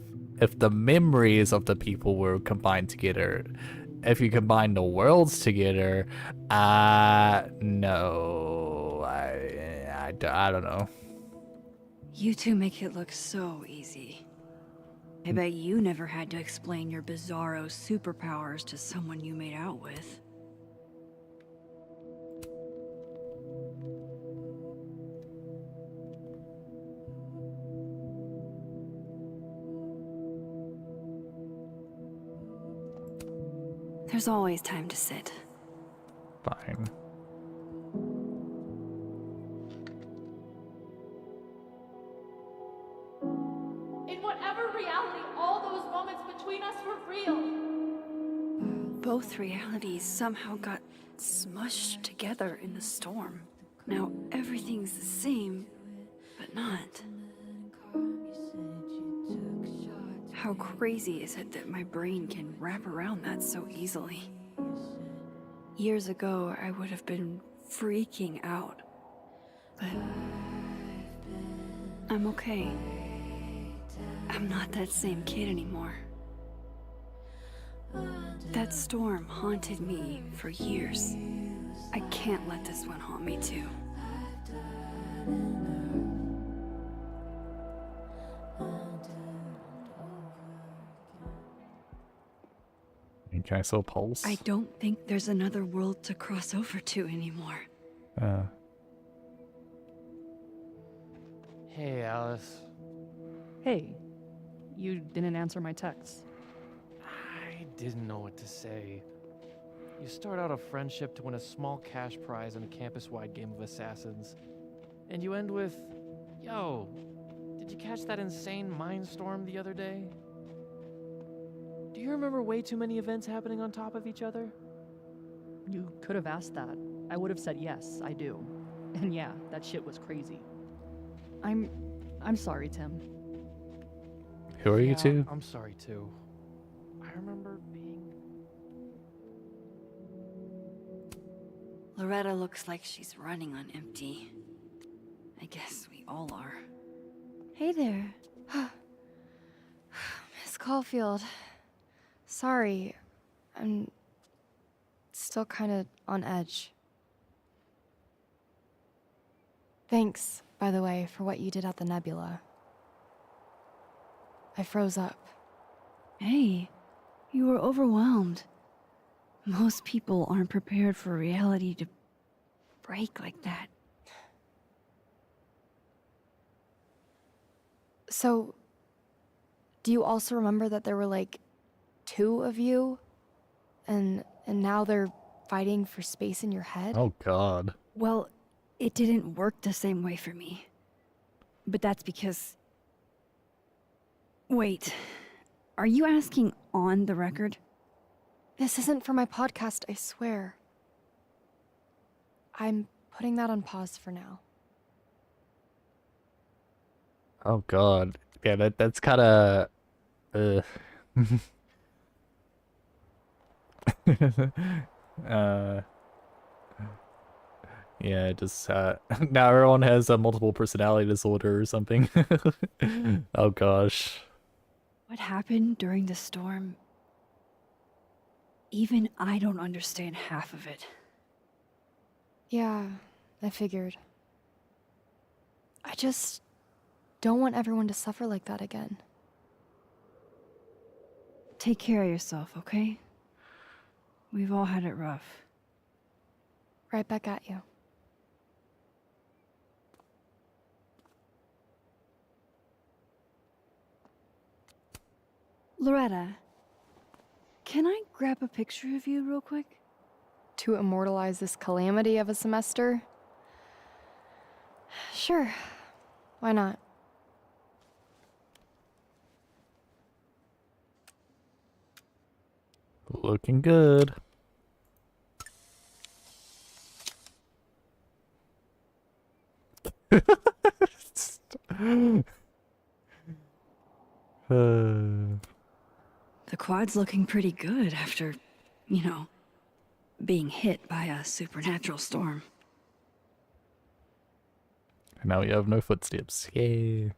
the memories of the people were combined together. If you combine the worlds together, no, I don't know. You two make it look so easy. I bet you never had to explain your bizarro superpowers to someone you made out with. There's always time to sit. Fine. In whatever reality, all those moments between us were real. Both realities somehow got smushed together in the storm. Now everything's the same, but not. How crazy is it that my brain can wrap around that so easily? Years ago, I would have been freaking out. But I'm okay. I'm not that same kid anymore. That storm haunted me for years. I can't let this one haunt me too. Can I still pulse? I don't think there's another world to cross over to anymore. Hey, Alice. Hey, you didn't answer my texts. I didn't know what to say. You start out a friendship to win a small cash prize in a campus-wide game of assassins. And you end with, yo, did you catch that insane mindstorm the other day? Do you remember way too many events happening on top of each other? You could have asked that. I would have said yes, I do. And yeah, that shit was crazy. I'm sorry, Tim. Who are you Yeah, two? I'm sorry too. I remember being... Loretta looks like she's running on empty. I guess we all are. Hey there. Miss Caulfield. Sorry. I'm still kind of on edge. Thanks, by the way, for what you did at the Nebula. I froze up. Hey, you were overwhelmed. Most people aren't prepared for reality to break like that. So, do you also remember that there were like 2 of you? And now they're fighting for space in your head? Oh god. Well, it didn't work the same way for me. But that's because... Wait, are you asking on the record? This isn't for my podcast, I swear. I'm putting that on pause for now. Oh god. Yeah, that's kinda yeah, it just now everyone has a multiple personality disorder or something. Oh gosh. What happened during the storm? Even I don't understand half of it. Yeah, I figured. I just don't want everyone to suffer like that again. Take care of yourself, okay? We've all had it rough. Right back at you. Loretta, can I grab a picture of you real quick? To immortalize this calamity of a semester? Sure. Why not? Looking good. The quad's looking pretty good after, you know, being hit by a supernatural storm. And now we have no footsteps. Yay.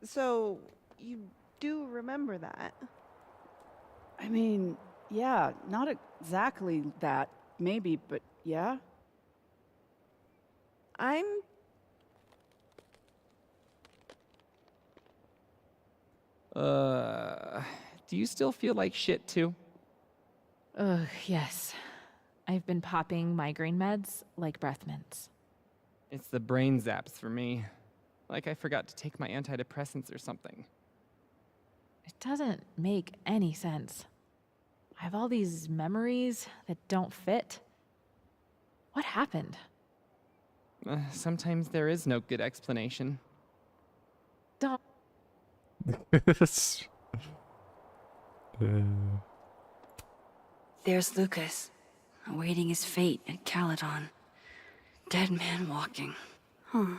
So, you do remember that? I mean, yeah, not exactly that, maybe, but yeah. I'm... Do you still feel like shit too? Ugh, yes. I've been popping migraine meds like breath mints. It's the brain zaps for me. Like I forgot to take my antidepressants or something. It doesn't make any sense. I have all these memories that don't fit. What happened? Sometimes there is no good explanation. Don't. There's Lucas, awaiting his fate at Caledon. Dead man walking. Huh.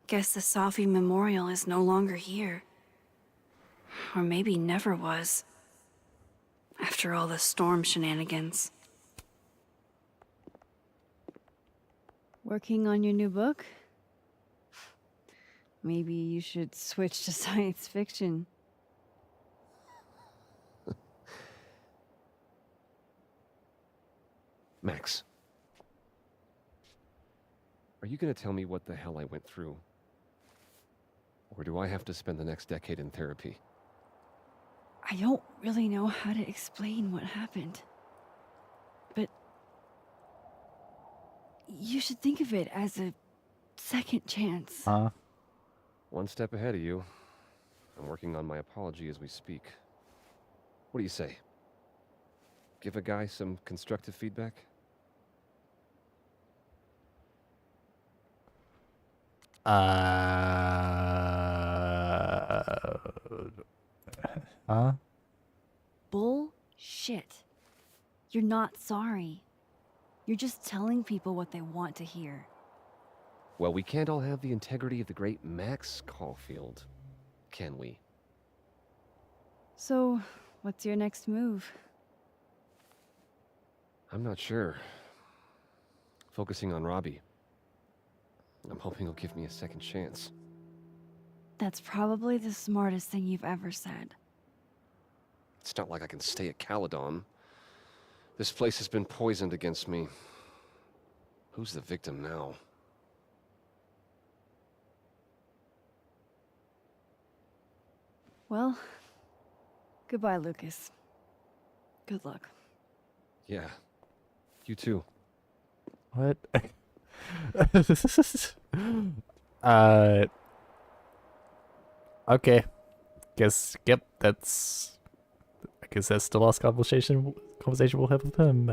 Guess the Safi Memorial is no longer here. Or maybe never was. After all the storm shenanigans. Working on your new book? Maybe you should switch to science fiction. Max. Are you gonna tell me what the hell I went through? Or do I have to spend the next decade in therapy? I don't really know how to explain what happened. But you should think of it as a second chance. One step ahead of you. I'm working on my apology as we speak. What do you say? Give a guy some constructive feedback? Huh? You're not sorry. You're just telling people what they want to hear. Well, we can't all have the integrity of the great Max Caulfield, can we? So, what's your next move? I'm not sure. Focusing on Robbie. I'm hoping he'll give me a second chance. That's probably the smartest thing you've ever said. It's not like I can stay at Caledon. This place has been poisoned against me. Who's the victim now? Well, goodbye, Lucas. Good luck. Yeah, you too. What? Okay. Yep, that's... I guess that's the last conversation we'll have with him.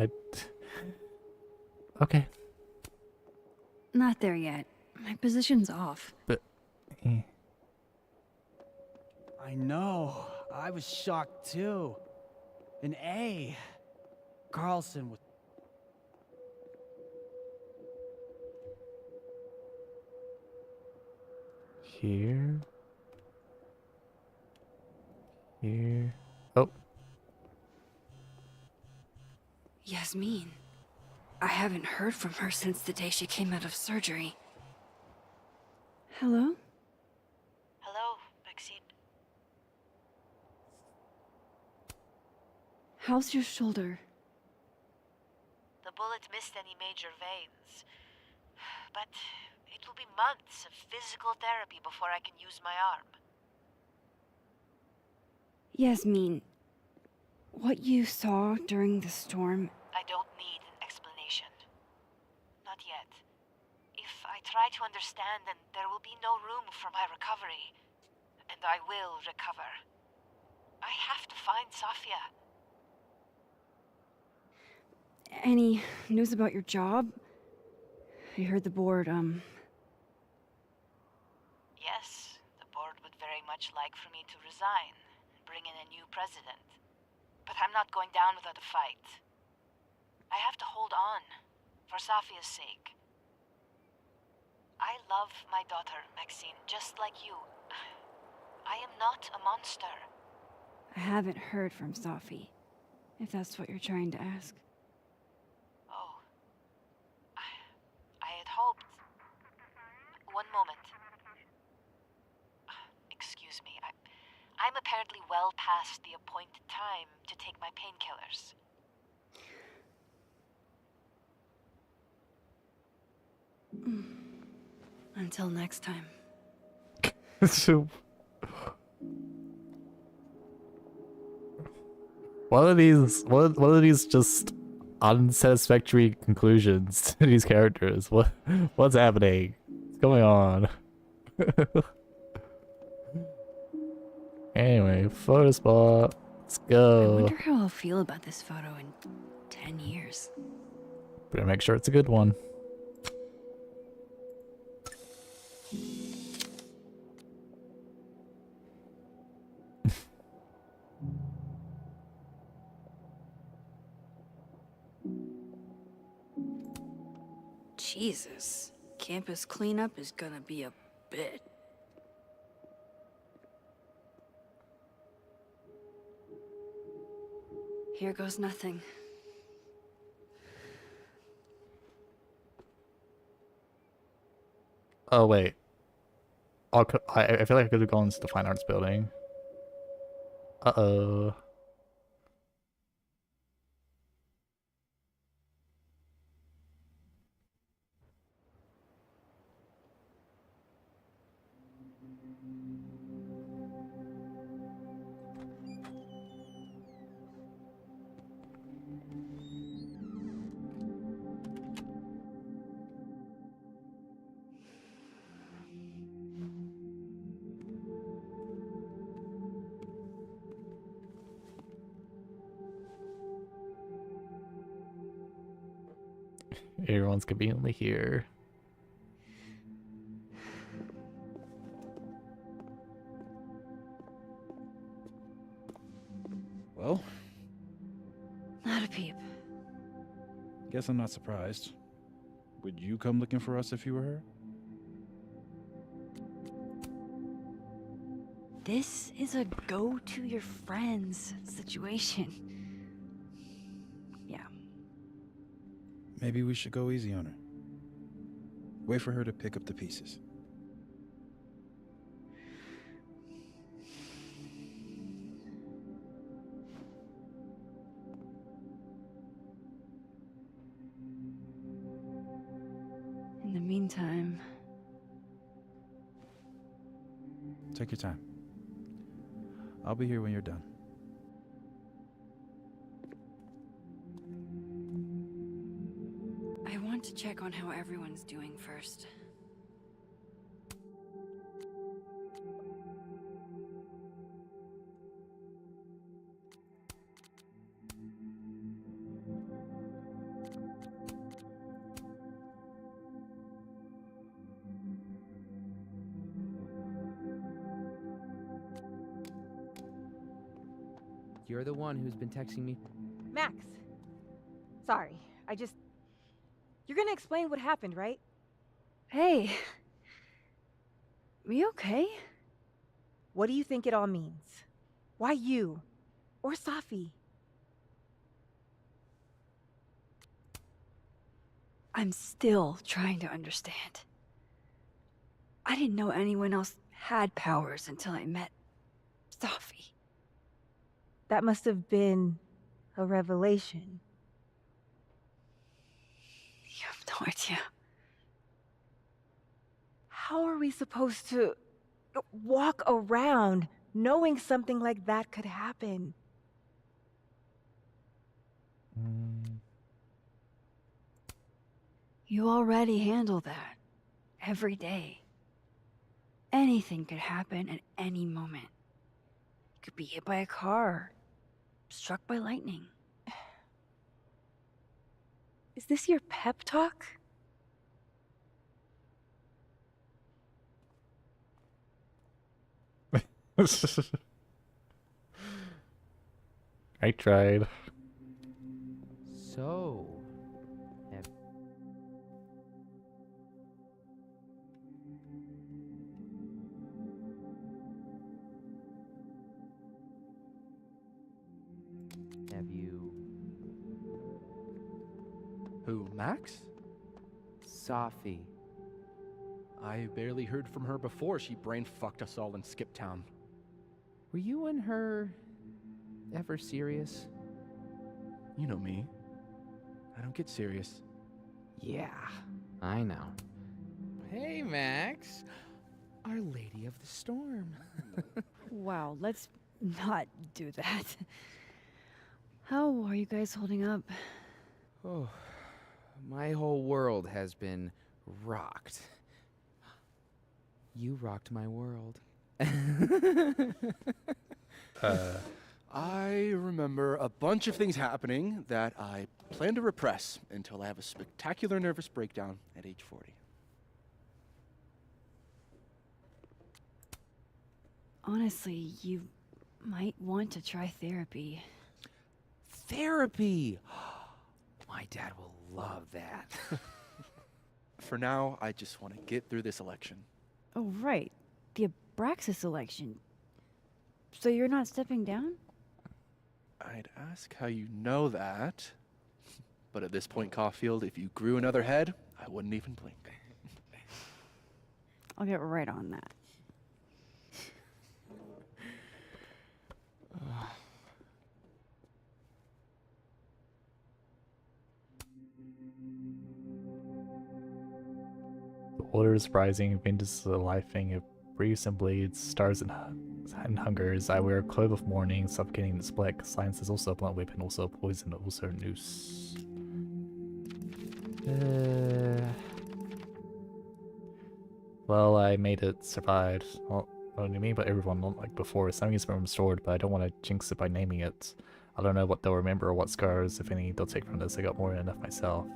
Okay. Not there yet. My position's off. But... I know. I was shocked too. An A. Carlson was... Here. Here. Oh. Yasmin. I haven't heard from her since the day she came out of surgery. Hello? Hello, Maxine. How's your shoulder? The bullet missed any major veins. But it will be months of physical therapy before I can use my arm. Yasmin, what you saw during the storm... I don't need an explanation. Not yet. If I try to understand, then there will be no room for my recovery. And I will recover. I have to find Safia. Any news about your job? I heard the board, Yes, the board would very much like for me to resign and bring in a new president. But I'm not going down without a fight. I have to hold on, for Safia's sake. I love my daughter, Maxine, just like you. I am not a monster. I haven't heard from Safi, if that's what you're trying to ask. Oh. I had hoped... One moment. Excuse me. I'm apparently well past the appointed time to take my painkillers. Until next time. So... What are these just unsatisfactory conclusions to these characters? What's happening? What's going on? Anyway, photo spot. Let's I go. wonder how I'll feel about this photo in 10 years. Better make sure it's a good one. Jesus. Campus cleanup is gonna be a bit. Here goes nothing. Oh wait. I feel like I could have gone to the fine arts building. Uh-oh. Everyone's conveniently here. Well? Not a peep. Guess I'm not surprised. Would you come looking for us if you were her? This is a go to your friends situation. Yeah. Maybe we should go easy on her. Wait for her to pick up the pieces. In the meantime, Take your time. I'll be here when you're done. I want to check on how everyone's doing first. You're the one who's been texting me. Max. Sorry, You're gonna explain what happened, right? Hey. We okay? What do you think it all means? Why you? Or Safi? I'm still trying to understand. I didn't know anyone else had powers until I met Safi. That must have been a revelation. You have no idea. How are we supposed to walk around knowing something like that could happen? You already handle that every day. Anything could happen at any moment. You could be hit by a car, struck by lightning. Is this your pep talk? I tried. So, have you... Who, Max? Safi. I barely heard from her before she brain fucked us all in Skip Town. Were you and her ever serious? You know me. I don't get serious. Yeah, I know. Hey, Max. Our Lady of the Storm. Wow, let's not do that. How are you guys holding up? Oh, my whole world has been rocked. You rocked my world. I remember a bunch of things happening that I plan to repress until I have a spectacular nervous breakdown at age 40. Honestly, you might want to try therapy. Therapy! My dad will love that. For now, I just want to get through this election. Oh, right. The Abraxas election. So you're not stepping down? I'd ask how you know that. But at this point, Caulfield, if you grew another head, I wouldn't even blink. I'll get right on that. The order is rising, wind is the life thing, it breathes and bleeds, stars and hungers. I wear a cloak of mourning, suffocating its black. Science is also a blunt weapon, also a poison, also a noose. Well, I made it, survived. Well, not only me, but everyone, not like before. Something has been restored, but I don't want to jinx it by naming it. I don't know what they'll remember or what scars, if any, they'll take from this. I got more than enough myself.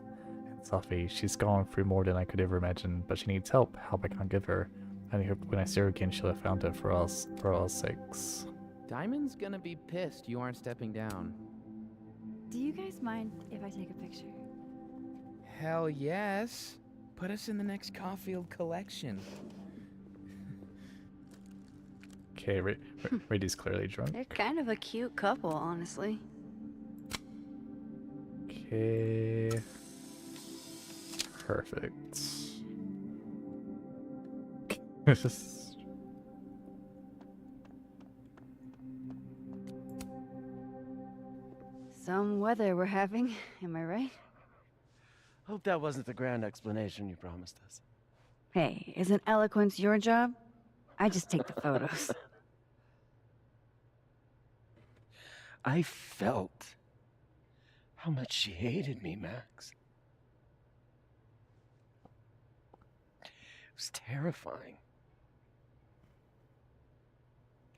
And Safi, she's gone through more than I could ever imagine, but she needs help. Help I can't give her. I hope when I see her again, she'll have found it for us, for all sakes. Diamond's gonna be pissed you aren't stepping down. Do you guys mind if I take a picture? Hell yes. Put us in the next Caulfield collection. Okay, Radi's clearly drunk. They're kind of a cute couple, honestly. Okay. Perfect. Some weather we're having, am I right? Hope that wasn't the grand explanation you promised us. Hey, isn't eloquence your job? I just take the photos. I felt how much she hated me, Max. It was terrifying.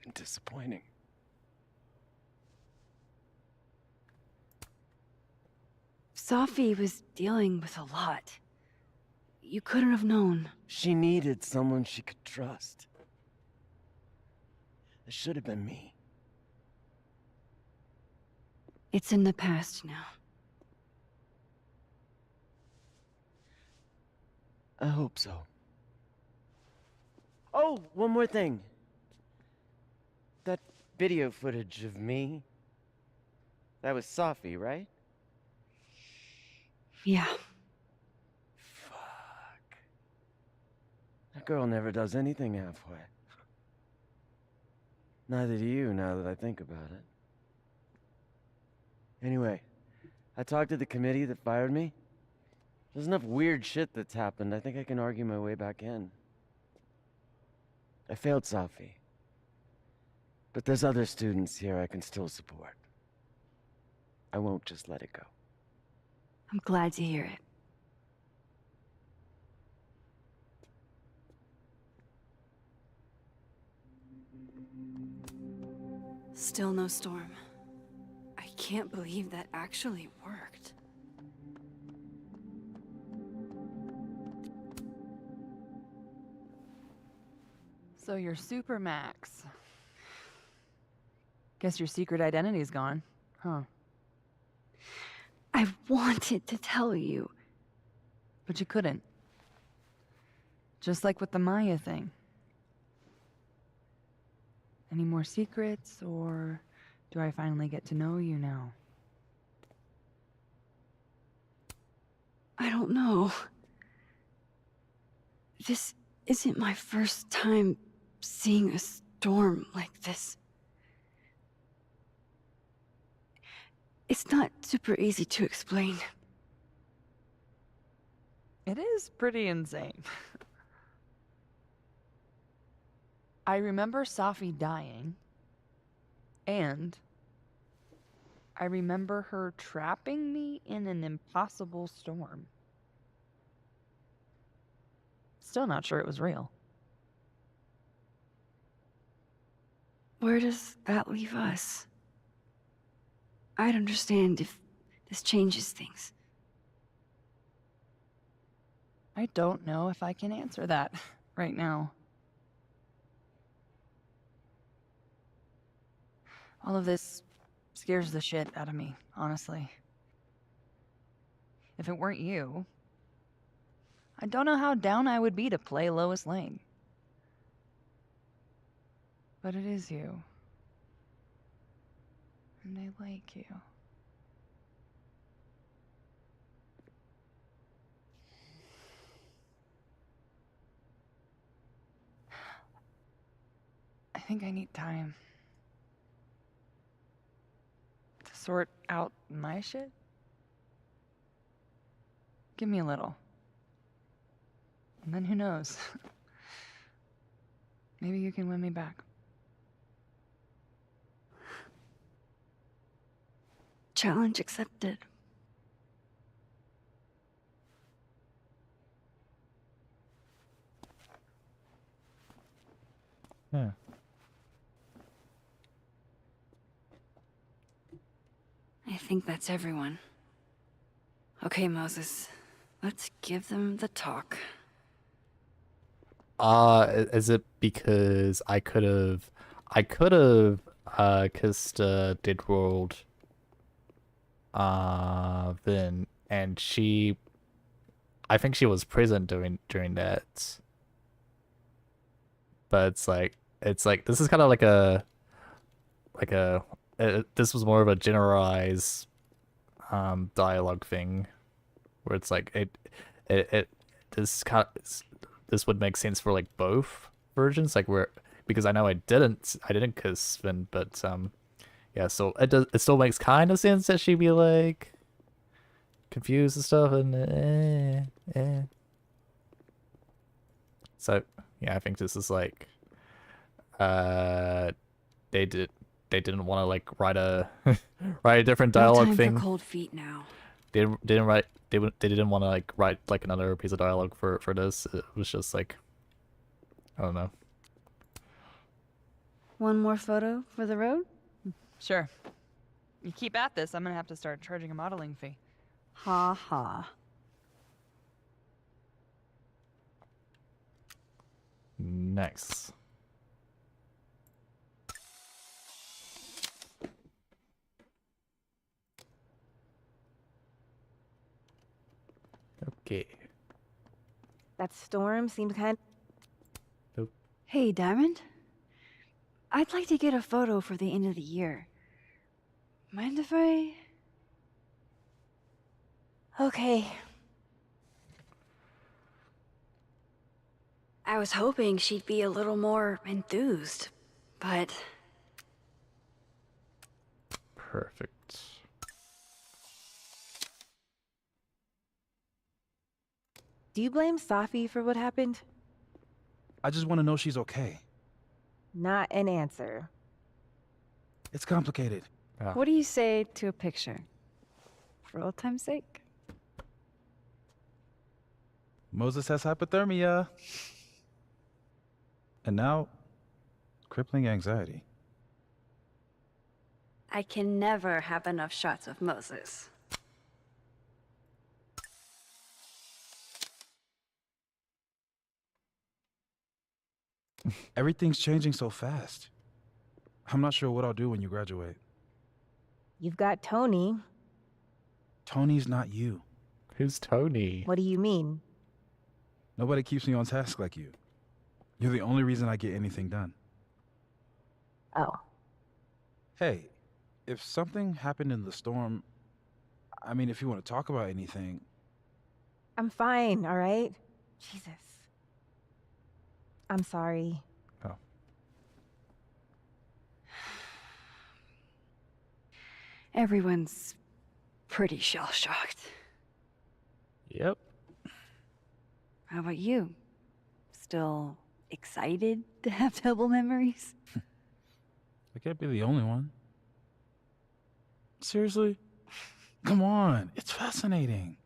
And disappointing. Sophie was dealing with a lot. You couldn't have known. She needed someone she could trust. It should have been me. It's in the past now. I hope so. Oh, one more thing. That video footage of me, that was Sophie, right? Yeah. Fuck. That girl never does anything halfway. Neither do you, now that I think about it. Anyway, I talked to the committee that fired me. There's enough weird shit that's happened. I think I can argue my way back in. I failed Sophie. But there's other students here I can still support. I won't just let it go. I'm glad to hear it. Still no storm. I can't believe that actually worked. So you're Super Max. Guess your secret identity's gone, huh? I wanted to tell you. But you couldn't. Just like with the Maya thing. Any more secrets, or do I finally get to know you now? I don't know. This isn't my first time seeing a storm like this. It's not super easy to explain. It is pretty insane. I remember Safi dying, and I remember her trapping me in an impossible storm. Still not sure it was real. Where does that leave us? I'd understand if this changes things. I don't know if I can answer that right now. All of this scares the shit out of me, honestly. If it weren't you, I don't know how down I would be to play Lois Lane. But it is you. And I like you. I think I need time to sort out my shit. Give me a little. And then who knows? Maybe you can win me back. Challenge accepted. Yeah. I think that's everyone. Okay, Moses. Let's give them the talk. Is it because I could have kissed Dead World then, and she I think she was present during that. But it's like this is kind of like a this was more of a generalized dialogue thing, where it's like this would make sense for like both versions, like where, because I know I didn't kiss Finn, but yeah, so it still makes kind of sense that she'd be like confused and stuff, and so yeah, I think this is like they didn't want to like write a different dialogue no time thing. For cold feet now. They didn't want to like write like another piece of dialogue for this. It was just like, I don't know. One more photo for the road? Sure. You keep at this, I'm gonna have to start charging a modeling fee. Ha ha. Nice. Okay. That storm seemed kind. Hey, Diamond. I'd like to get a photo for the end of the year. Mind if I... Okay. I was hoping she'd be a little more enthused, but... Perfect. Do you blame Safi for what happened? I just want to know she's okay. Not an answer. It's complicated. What do you say to a picture? For old time's sake? Moses has hypothermia. And now, crippling anxiety. I can never have enough shots of Moses. Everything's changing so fast. I'm not sure what I'll do when you graduate. You've got Tony. Tony's not you. Who's Tony? What do you mean? Nobody keeps me on task like you. You're the only reason I get anything done. Oh. Hey, if something happened in the storm, I mean, if you want to talk about anything... I'm fine, all right? Jesus. I'm sorry. Oh. Everyone's pretty shell-shocked. Yep. How about you? Still excited to have double memories? I can't be the only one. Seriously? Come on, it's fascinating.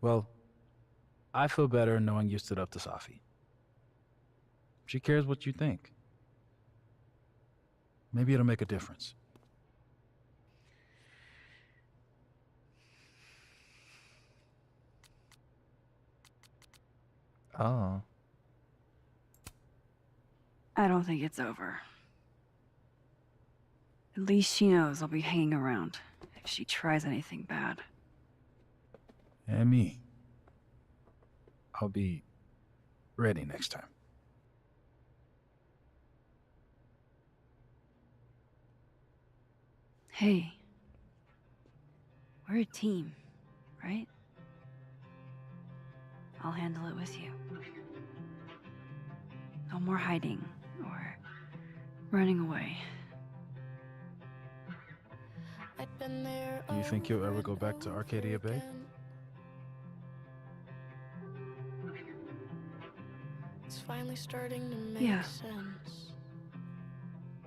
Well, I feel better knowing you stood up to Safi. She cares what you think. Maybe it'll make a difference. Oh. I don't think it's over. At least she knows I'll be hanging around if she tries anything bad. And me. I'll be ready next time. Hey. We're a team, right? I'll handle it with you. No more hiding or running away. Do you think you'll ever go back to Arcadia Bay? It's finally starting to make Yeah. sense.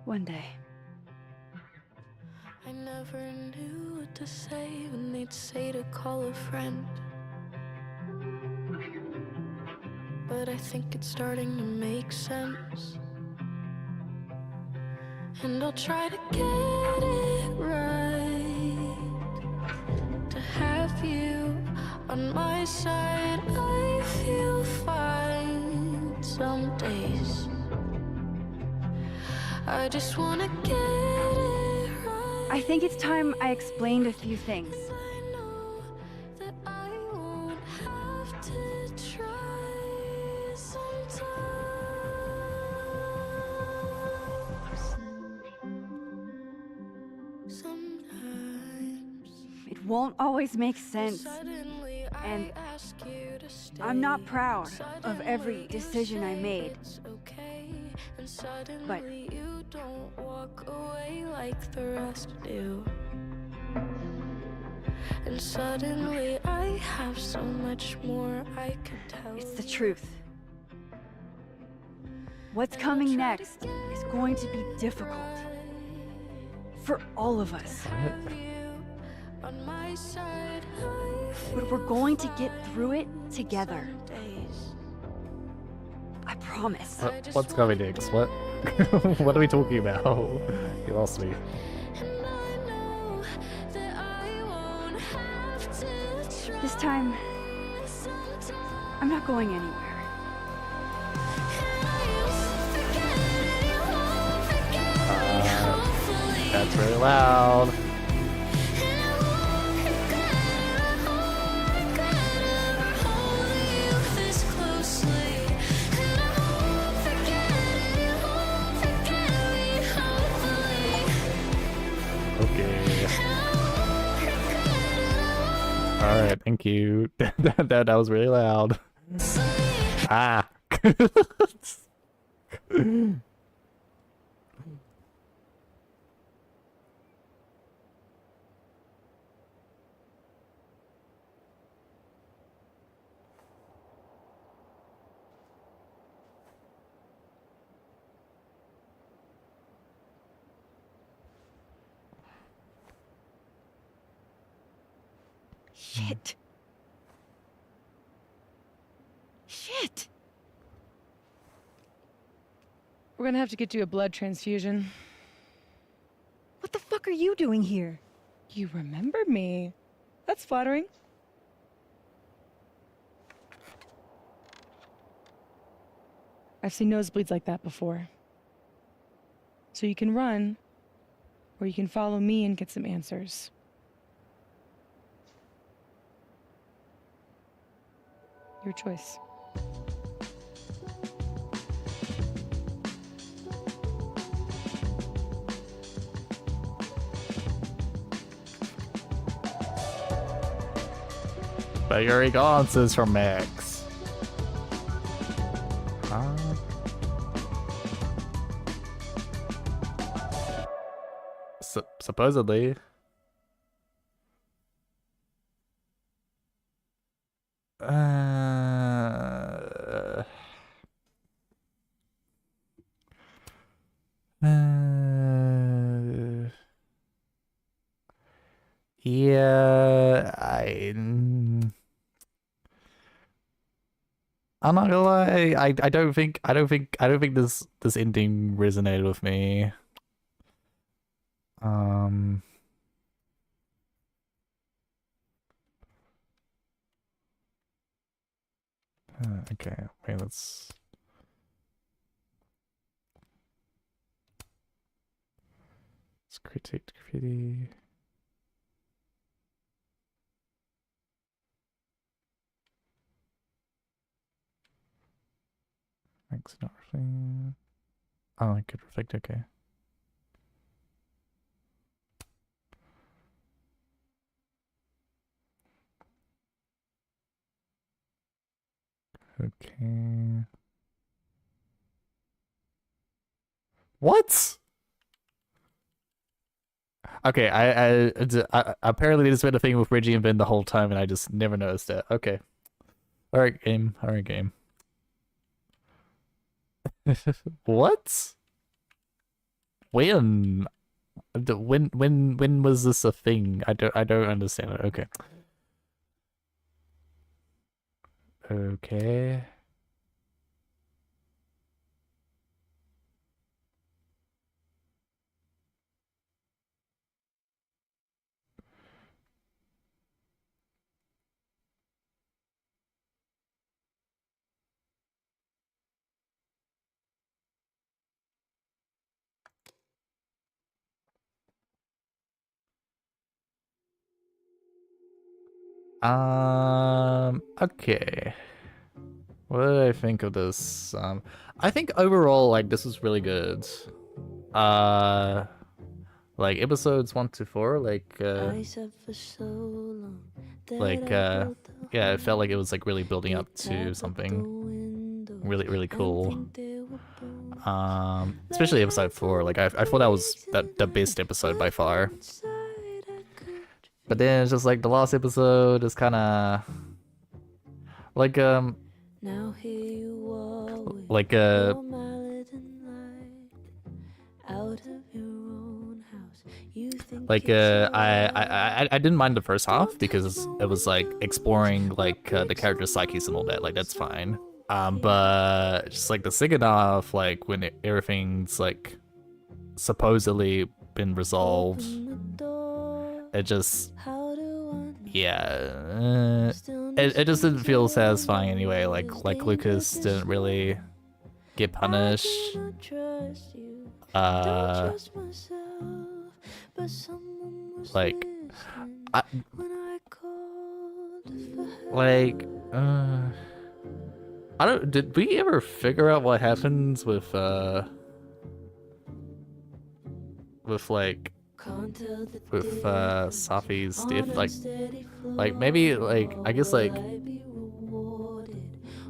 One day. I never knew what to say when they'd say to call a friend. But I think it's starting to make sense. And I'll try to get it right. To have you on my side, I feel fine some days. I just wanna get it right. I think it's time I explained a few things. won't always make sense. And I'm not proud of every decision I made. But you don't walk away like the rest do. And suddenly I have so much more I can tell. it's the truth. What's coming next is going to be difficult. For all of us. On my side, But we're going to get through it together. I promise. What's coming next? What? What are we talking about? You lost me. This time, I'm not going anywhere. That's very loud. Okay. Alright, thank you. That was really loud. Ah. Shit. Shit. We're gonna have to get you a blood transfusion. What the fuck are you doing here? You remember me. That's flattering. I've seen nosebleeds like that before. So you can run, or you can follow me and get some answers. Your choice. Figuring answers from Max. Supposedly. Yeah, I'm not gonna lie. I don't think this ending resonated with me. Okay, wait, let's critique graffiti. Thanks, not reflecting. Oh, I could reflect, okay. Okay. What? Okay, I apparently this has been a thing with Reggie and Ben the whole time, and I just never noticed it. Okay. All right, game. All right, game. What? When? When was this a thing? I don't understand it. Okay. Okay. Okay. What did I think of this? I think overall, like, this was really good. Like episodes 1 to 4, I said for so long that yeah, it felt like it was like really building up to something really cool. Especially episode 4. Like I thought that was the best episode by far. But then it's just like the last episode is kind of like now here you are with like your mallet and light out of your own house. You think like I didn't mind the first half because it was like exploring like the character psyches and all that. Like that's fine. But just like the second half, like when everything's like supposedly been resolved, it just yeah, it just didn't feel satisfying anyway. Like Lucas didn't really get punished. Like I don't. Did we ever figure out what happens with Safi's death? Like maybe like I guess like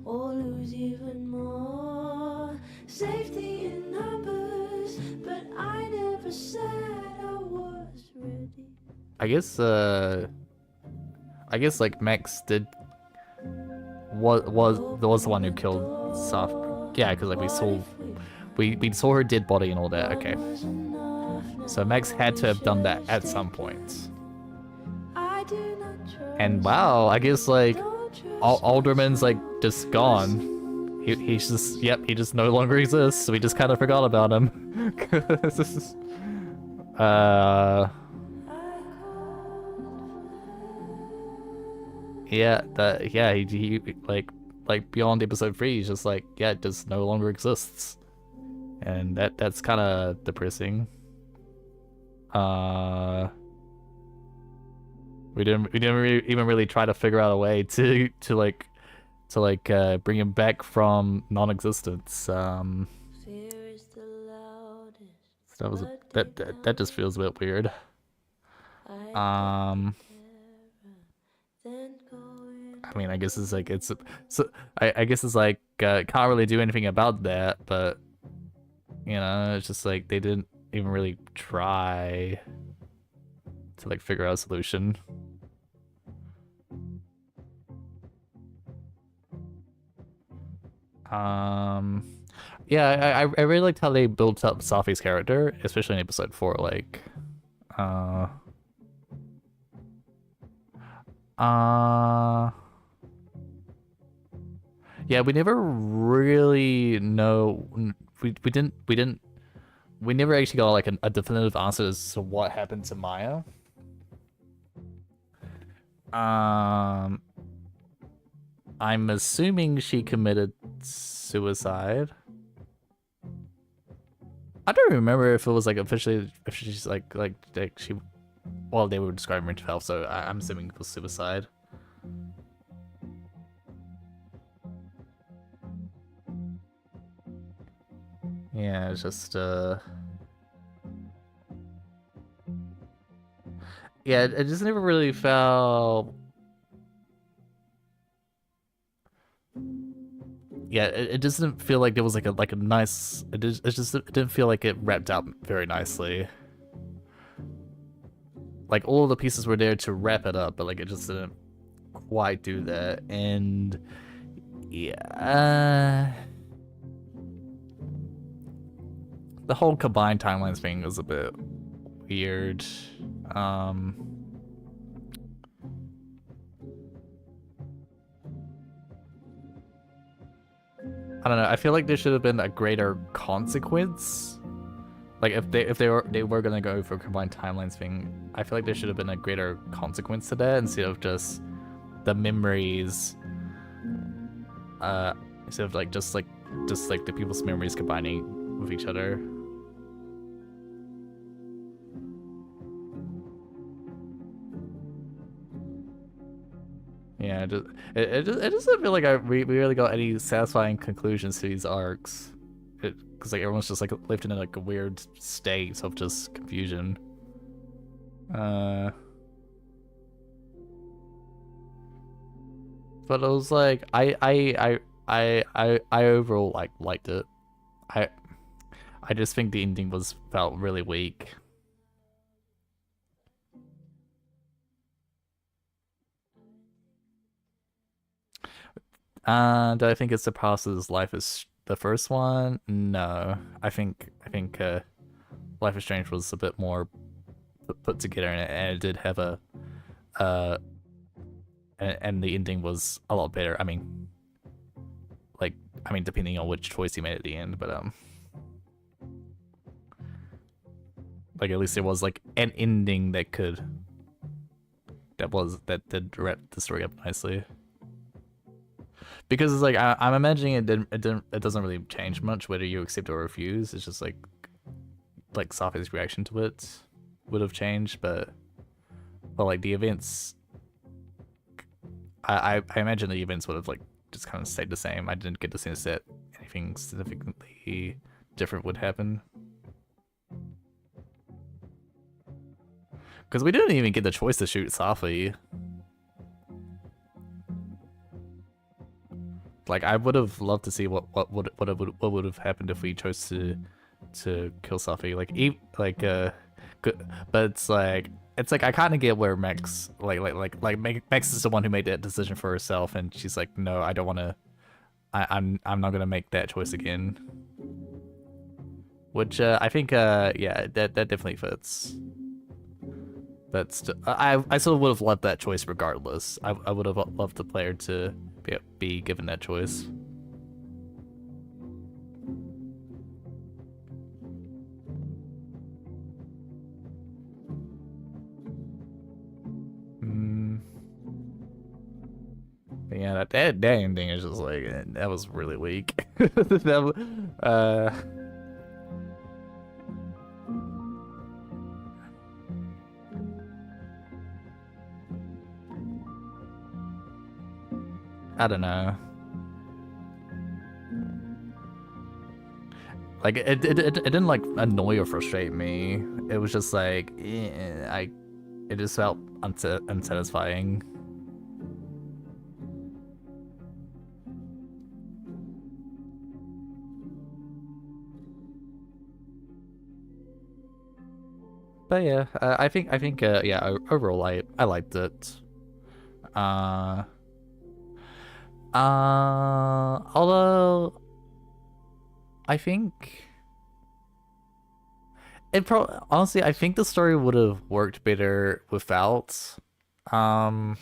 or lose even more. Safety in numbers, but I never said I was ready. I guess like Max did was the one who killed Saf. Yeah, because like we saw her dead body and all that. Okay, so Max had to have done that at some point. And wow, I guess like Alderman's like just gone. He's just he just no longer exists. So we just kind of forgot about him. Yeah, he like beyond episode 3, he's just like it just no longer exists, and that's kind of depressing. We didn't even really try to figure out a way to bring him back from non-existence. So that just feels a bit weird. I mean, I guess it's like I guess it's like can't really do anything about that, but you know, it's just like they didn't even really try to like figure out a solution. Yeah, I really liked how they built up Safi's character, especially in episode 4. Like, yeah, we never really know. We never actually got like a definitive answer as to what happened to Maya. I'm assuming she committed suicide. I don't remember if it was like officially, if she's like she, well, they were describing mental health, so I'm assuming it was suicide. Yeah, it's just yeah, it just never really felt. Yeah, it just didn't feel like there was like a nice. It didn't feel like it wrapped up very nicely. Like all of the pieces were there to wrap it up, but like it just didn't quite do that. And yeah, the whole combined timelines thing was a bit weird. I don't know. I feel like there should have been a greater consequence. Like if they were gonna go for a combined timelines thing, I feel like there should have been a greater consequence to that instead of just the memories. Instead of like just like the people's memories combining with each other. Yeah, it doesn't feel like we really got any satisfying conclusions to these arcs. Because like everyone's just like lived in like a weird state of just confusion. But it was like I overall liked it. I just think the ending felt really weak. Do I think it surpasses Life is the first one? No. I think Life is Strange was a bit more put together, and it did have a and the ending was a lot better. I mean, depending on which choice you made at the end, but at least there was like an ending that did wrap the story up nicely. Because it's like I'm imagining it doesn't really change much whether you accept or refuse. It's just like Safi's reaction to it would have changed, but like the events, I imagine the events would have like just kind of stayed the same. I didn't get the sense that anything significantly different would happen. Because we didn't even get the choice to shoot Safi. Like, I would have loved to see what would have happened if we chose to kill Safi. But it's like I kind of get where Max Max is the one who made that decision for herself, and she's like, no, I don't want to. I'm not gonna make that choice again. Which I think yeah, that definitely fits. But I still would have loved that choice regardless. I would have loved the player to be given that choice. But yeah, that ending is just like, that was really weak. I don't know. Like it didn't like annoy or frustrate me. It was just like it just felt unsatisfying. But yeah, I think yeah, overall I liked it. Although I think honestly, I think the story would have worked better without the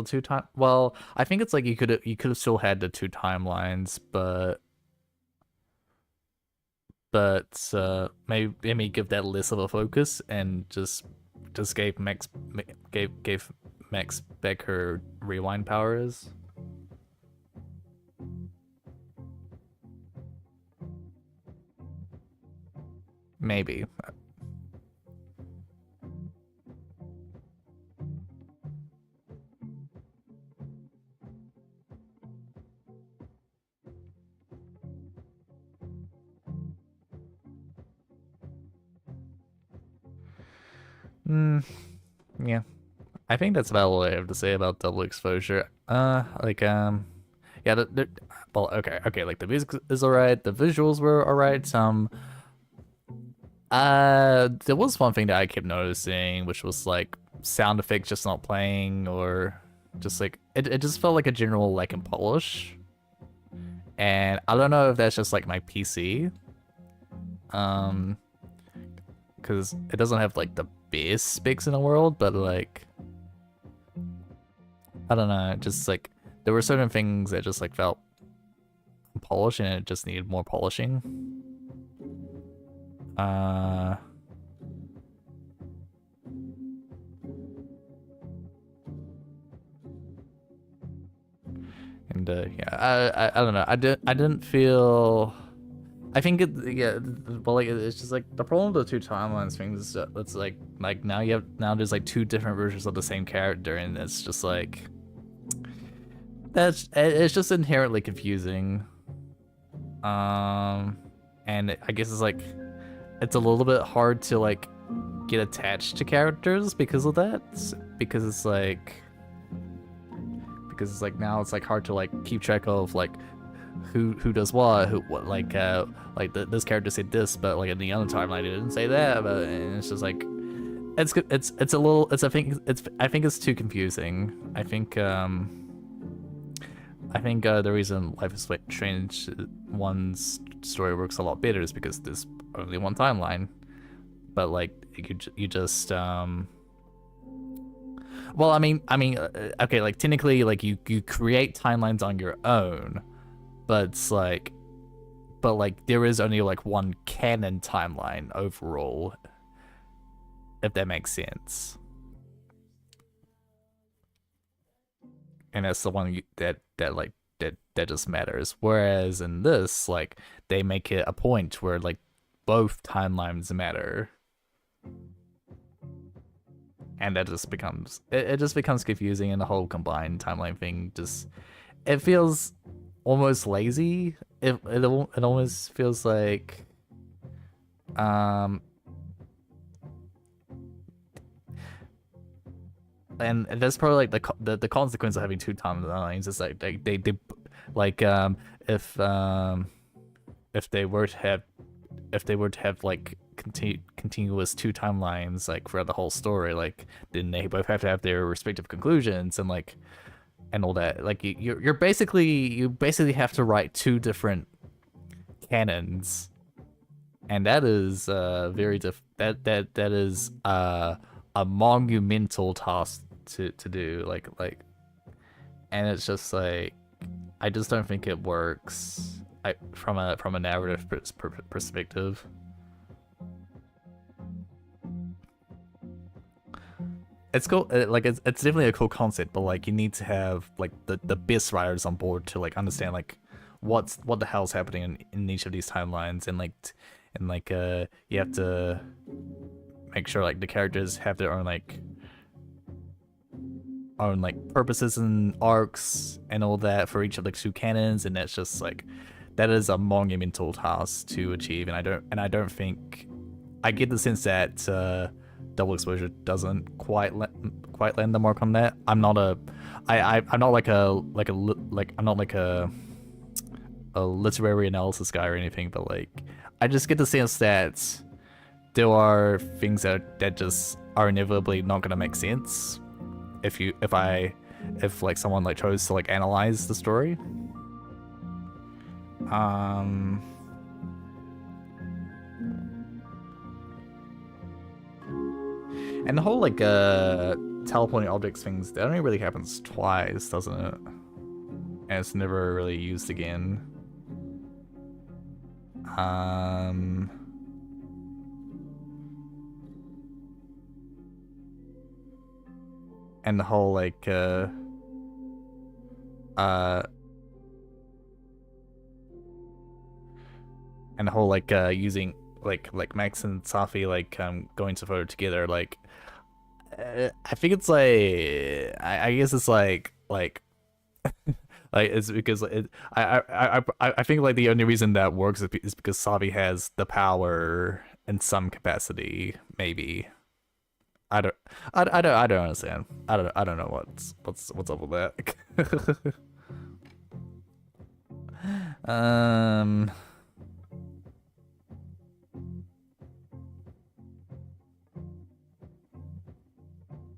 two time. Well, I think it's like you could have still had the two timelines, but maybe give that less of a focus and just gave Max back her rewind powers. Maybe. Yeah. I think that's about all I have to say about Double Exposure. Yeah, well, okay, like the music is alright, the visuals were alright. There was one thing that I kept noticing, which was like sound effects just not playing, or just like it just felt like a general lack in polish. And I don't know if that's just like my PC, because it doesn't have like the best specs in the world, but like I don't know, just like there were certain things that just like felt polished and it just needed more polishing. And yeah, I don't know. I didn't feel. I think it's just like the problem with the two timelines things. It's like now there's like two different versions of the same character, and it's just like it's just inherently confusing. And I guess it's like it's a little bit hard to like get attached to characters because of that. Because it's like now it's like hard to like keep track of like who does what, this character said this, but like in the other timeline it didn't say that, but and it's just like I think it's too confusing. I think the reason Life is Strange 1's story works a lot better is because there's only one timeline. But like you just well, I mean, okay, like technically, like you create timelines on your own, but it's like, there is only like one canon timeline overall, if that makes sense. And that's the one that just matters. Whereas in this, like, they make it a point where like both timelines matter. And that just becomes it just becomes confusing, and the whole combined timeline thing just it feels almost lazy. It almost feels like and that's probably like the consequence of having two timelines is like they if they were to have like continuous two timelines like throughout the whole story, like then they both have to have their respective conclusions and like and all that. Like you basically have to write two different canons, and that is that is a monumental task to do. Like and it's just like I just don't think it works from a narrative perspective. It's cool, like it's definitely a cool concept, but like you need to have like the best writers on board to like understand like what the hell's happening in each of these timelines, and you have to make sure like the characters have their own purposes and arcs and all that for each of the two canons, and that's just like that is a monumental task to achieve, and I don't think I get the sense that Double Exposure doesn't quite land the mark on that. I'm not a literary analysis guy or anything, but like I just get the sense that there are things that just are inevitably not gonna make sense if like someone like chose to like analyze the story. And the whole like teleporting objects things, that only really happens twice, doesn't it? And it's never really used again. And the whole like using like Max and Safi like going to photo together, like I think it's like I guess it's like like it's because I think like the only reason that works is because Savi has the power in some capacity, maybe. I don't understand. I don't know what's up with that.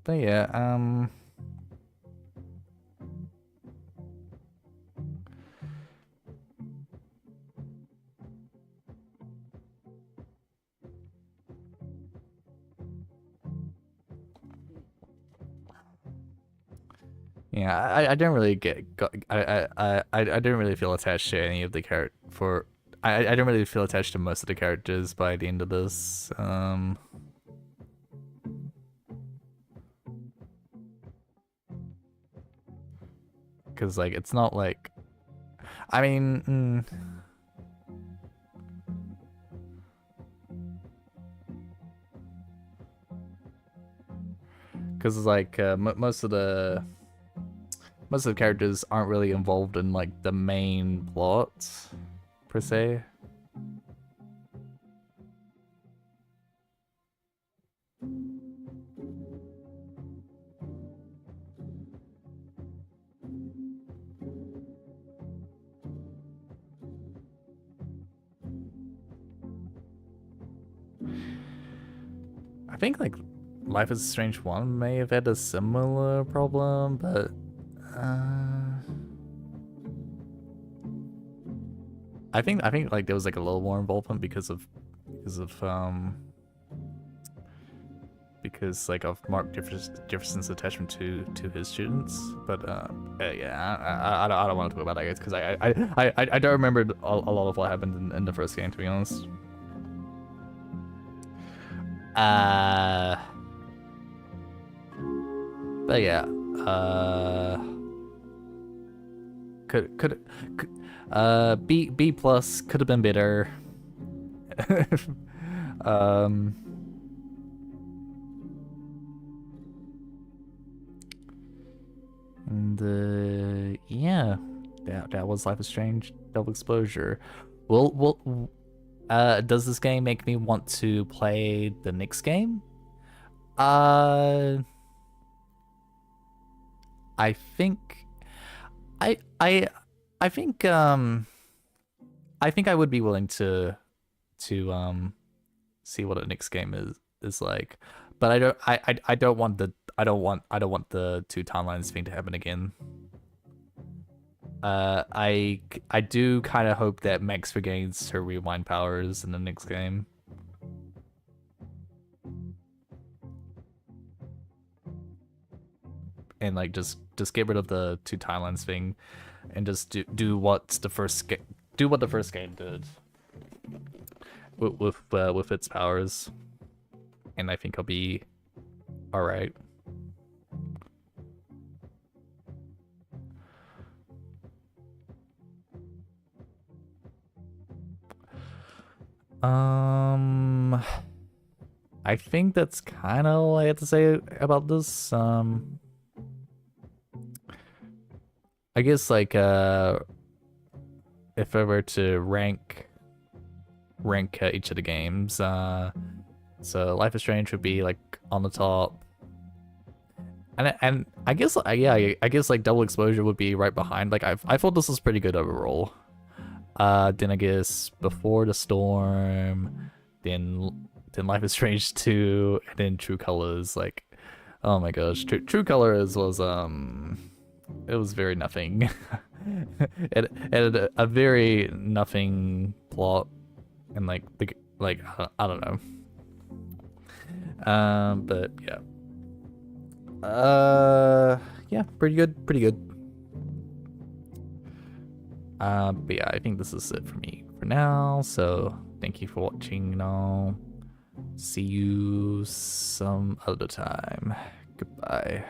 But yeah, yeah, I didn't really I didn't really feel attached to any of the I didn't really feel attached to most of the characters by the end of this. Because like it's not like, I mean, because like most of the characters aren't really involved in like the main plot per se. I think like Life is Strange 1 may have had a similar problem, but I think like there was like a little more involvement because of like of Mark Jefferson's attachment to his students. But yeah, I don't want to talk about that, guys, because I don't remember a lot of what happened in the first game, to be honest. But yeah, could B plus could have been better. And yeah, that was Life is Strange Double Exposure. Does this game make me want to play the next game? I think I think I would be willing to see what the next game is like, but I don't want the 2 timelines thing to happen again. I do kind of hope that Max regains her rewind powers in the next game. And like just get rid of the 2 timelines thing, and just do what the first game did with its powers, and I think I'll be all right. I think that's kind of all I have to say about this. I guess like if I were to rank each of the games, so Life is Strange would be like on the top, and I guess I guess like Double Exposure would be right behind. Like I thought this was pretty good overall. Then I guess Before the Storm, then Life is Strange 2, and then True Colors. Like, oh my gosh, True Colors was it was very nothing. it had a very nothing plot, and like I don't know. But yeah. Yeah, pretty good. But yeah, I think this is it for me for now. So thank you for watching, and I'll see you some other time. Goodbye.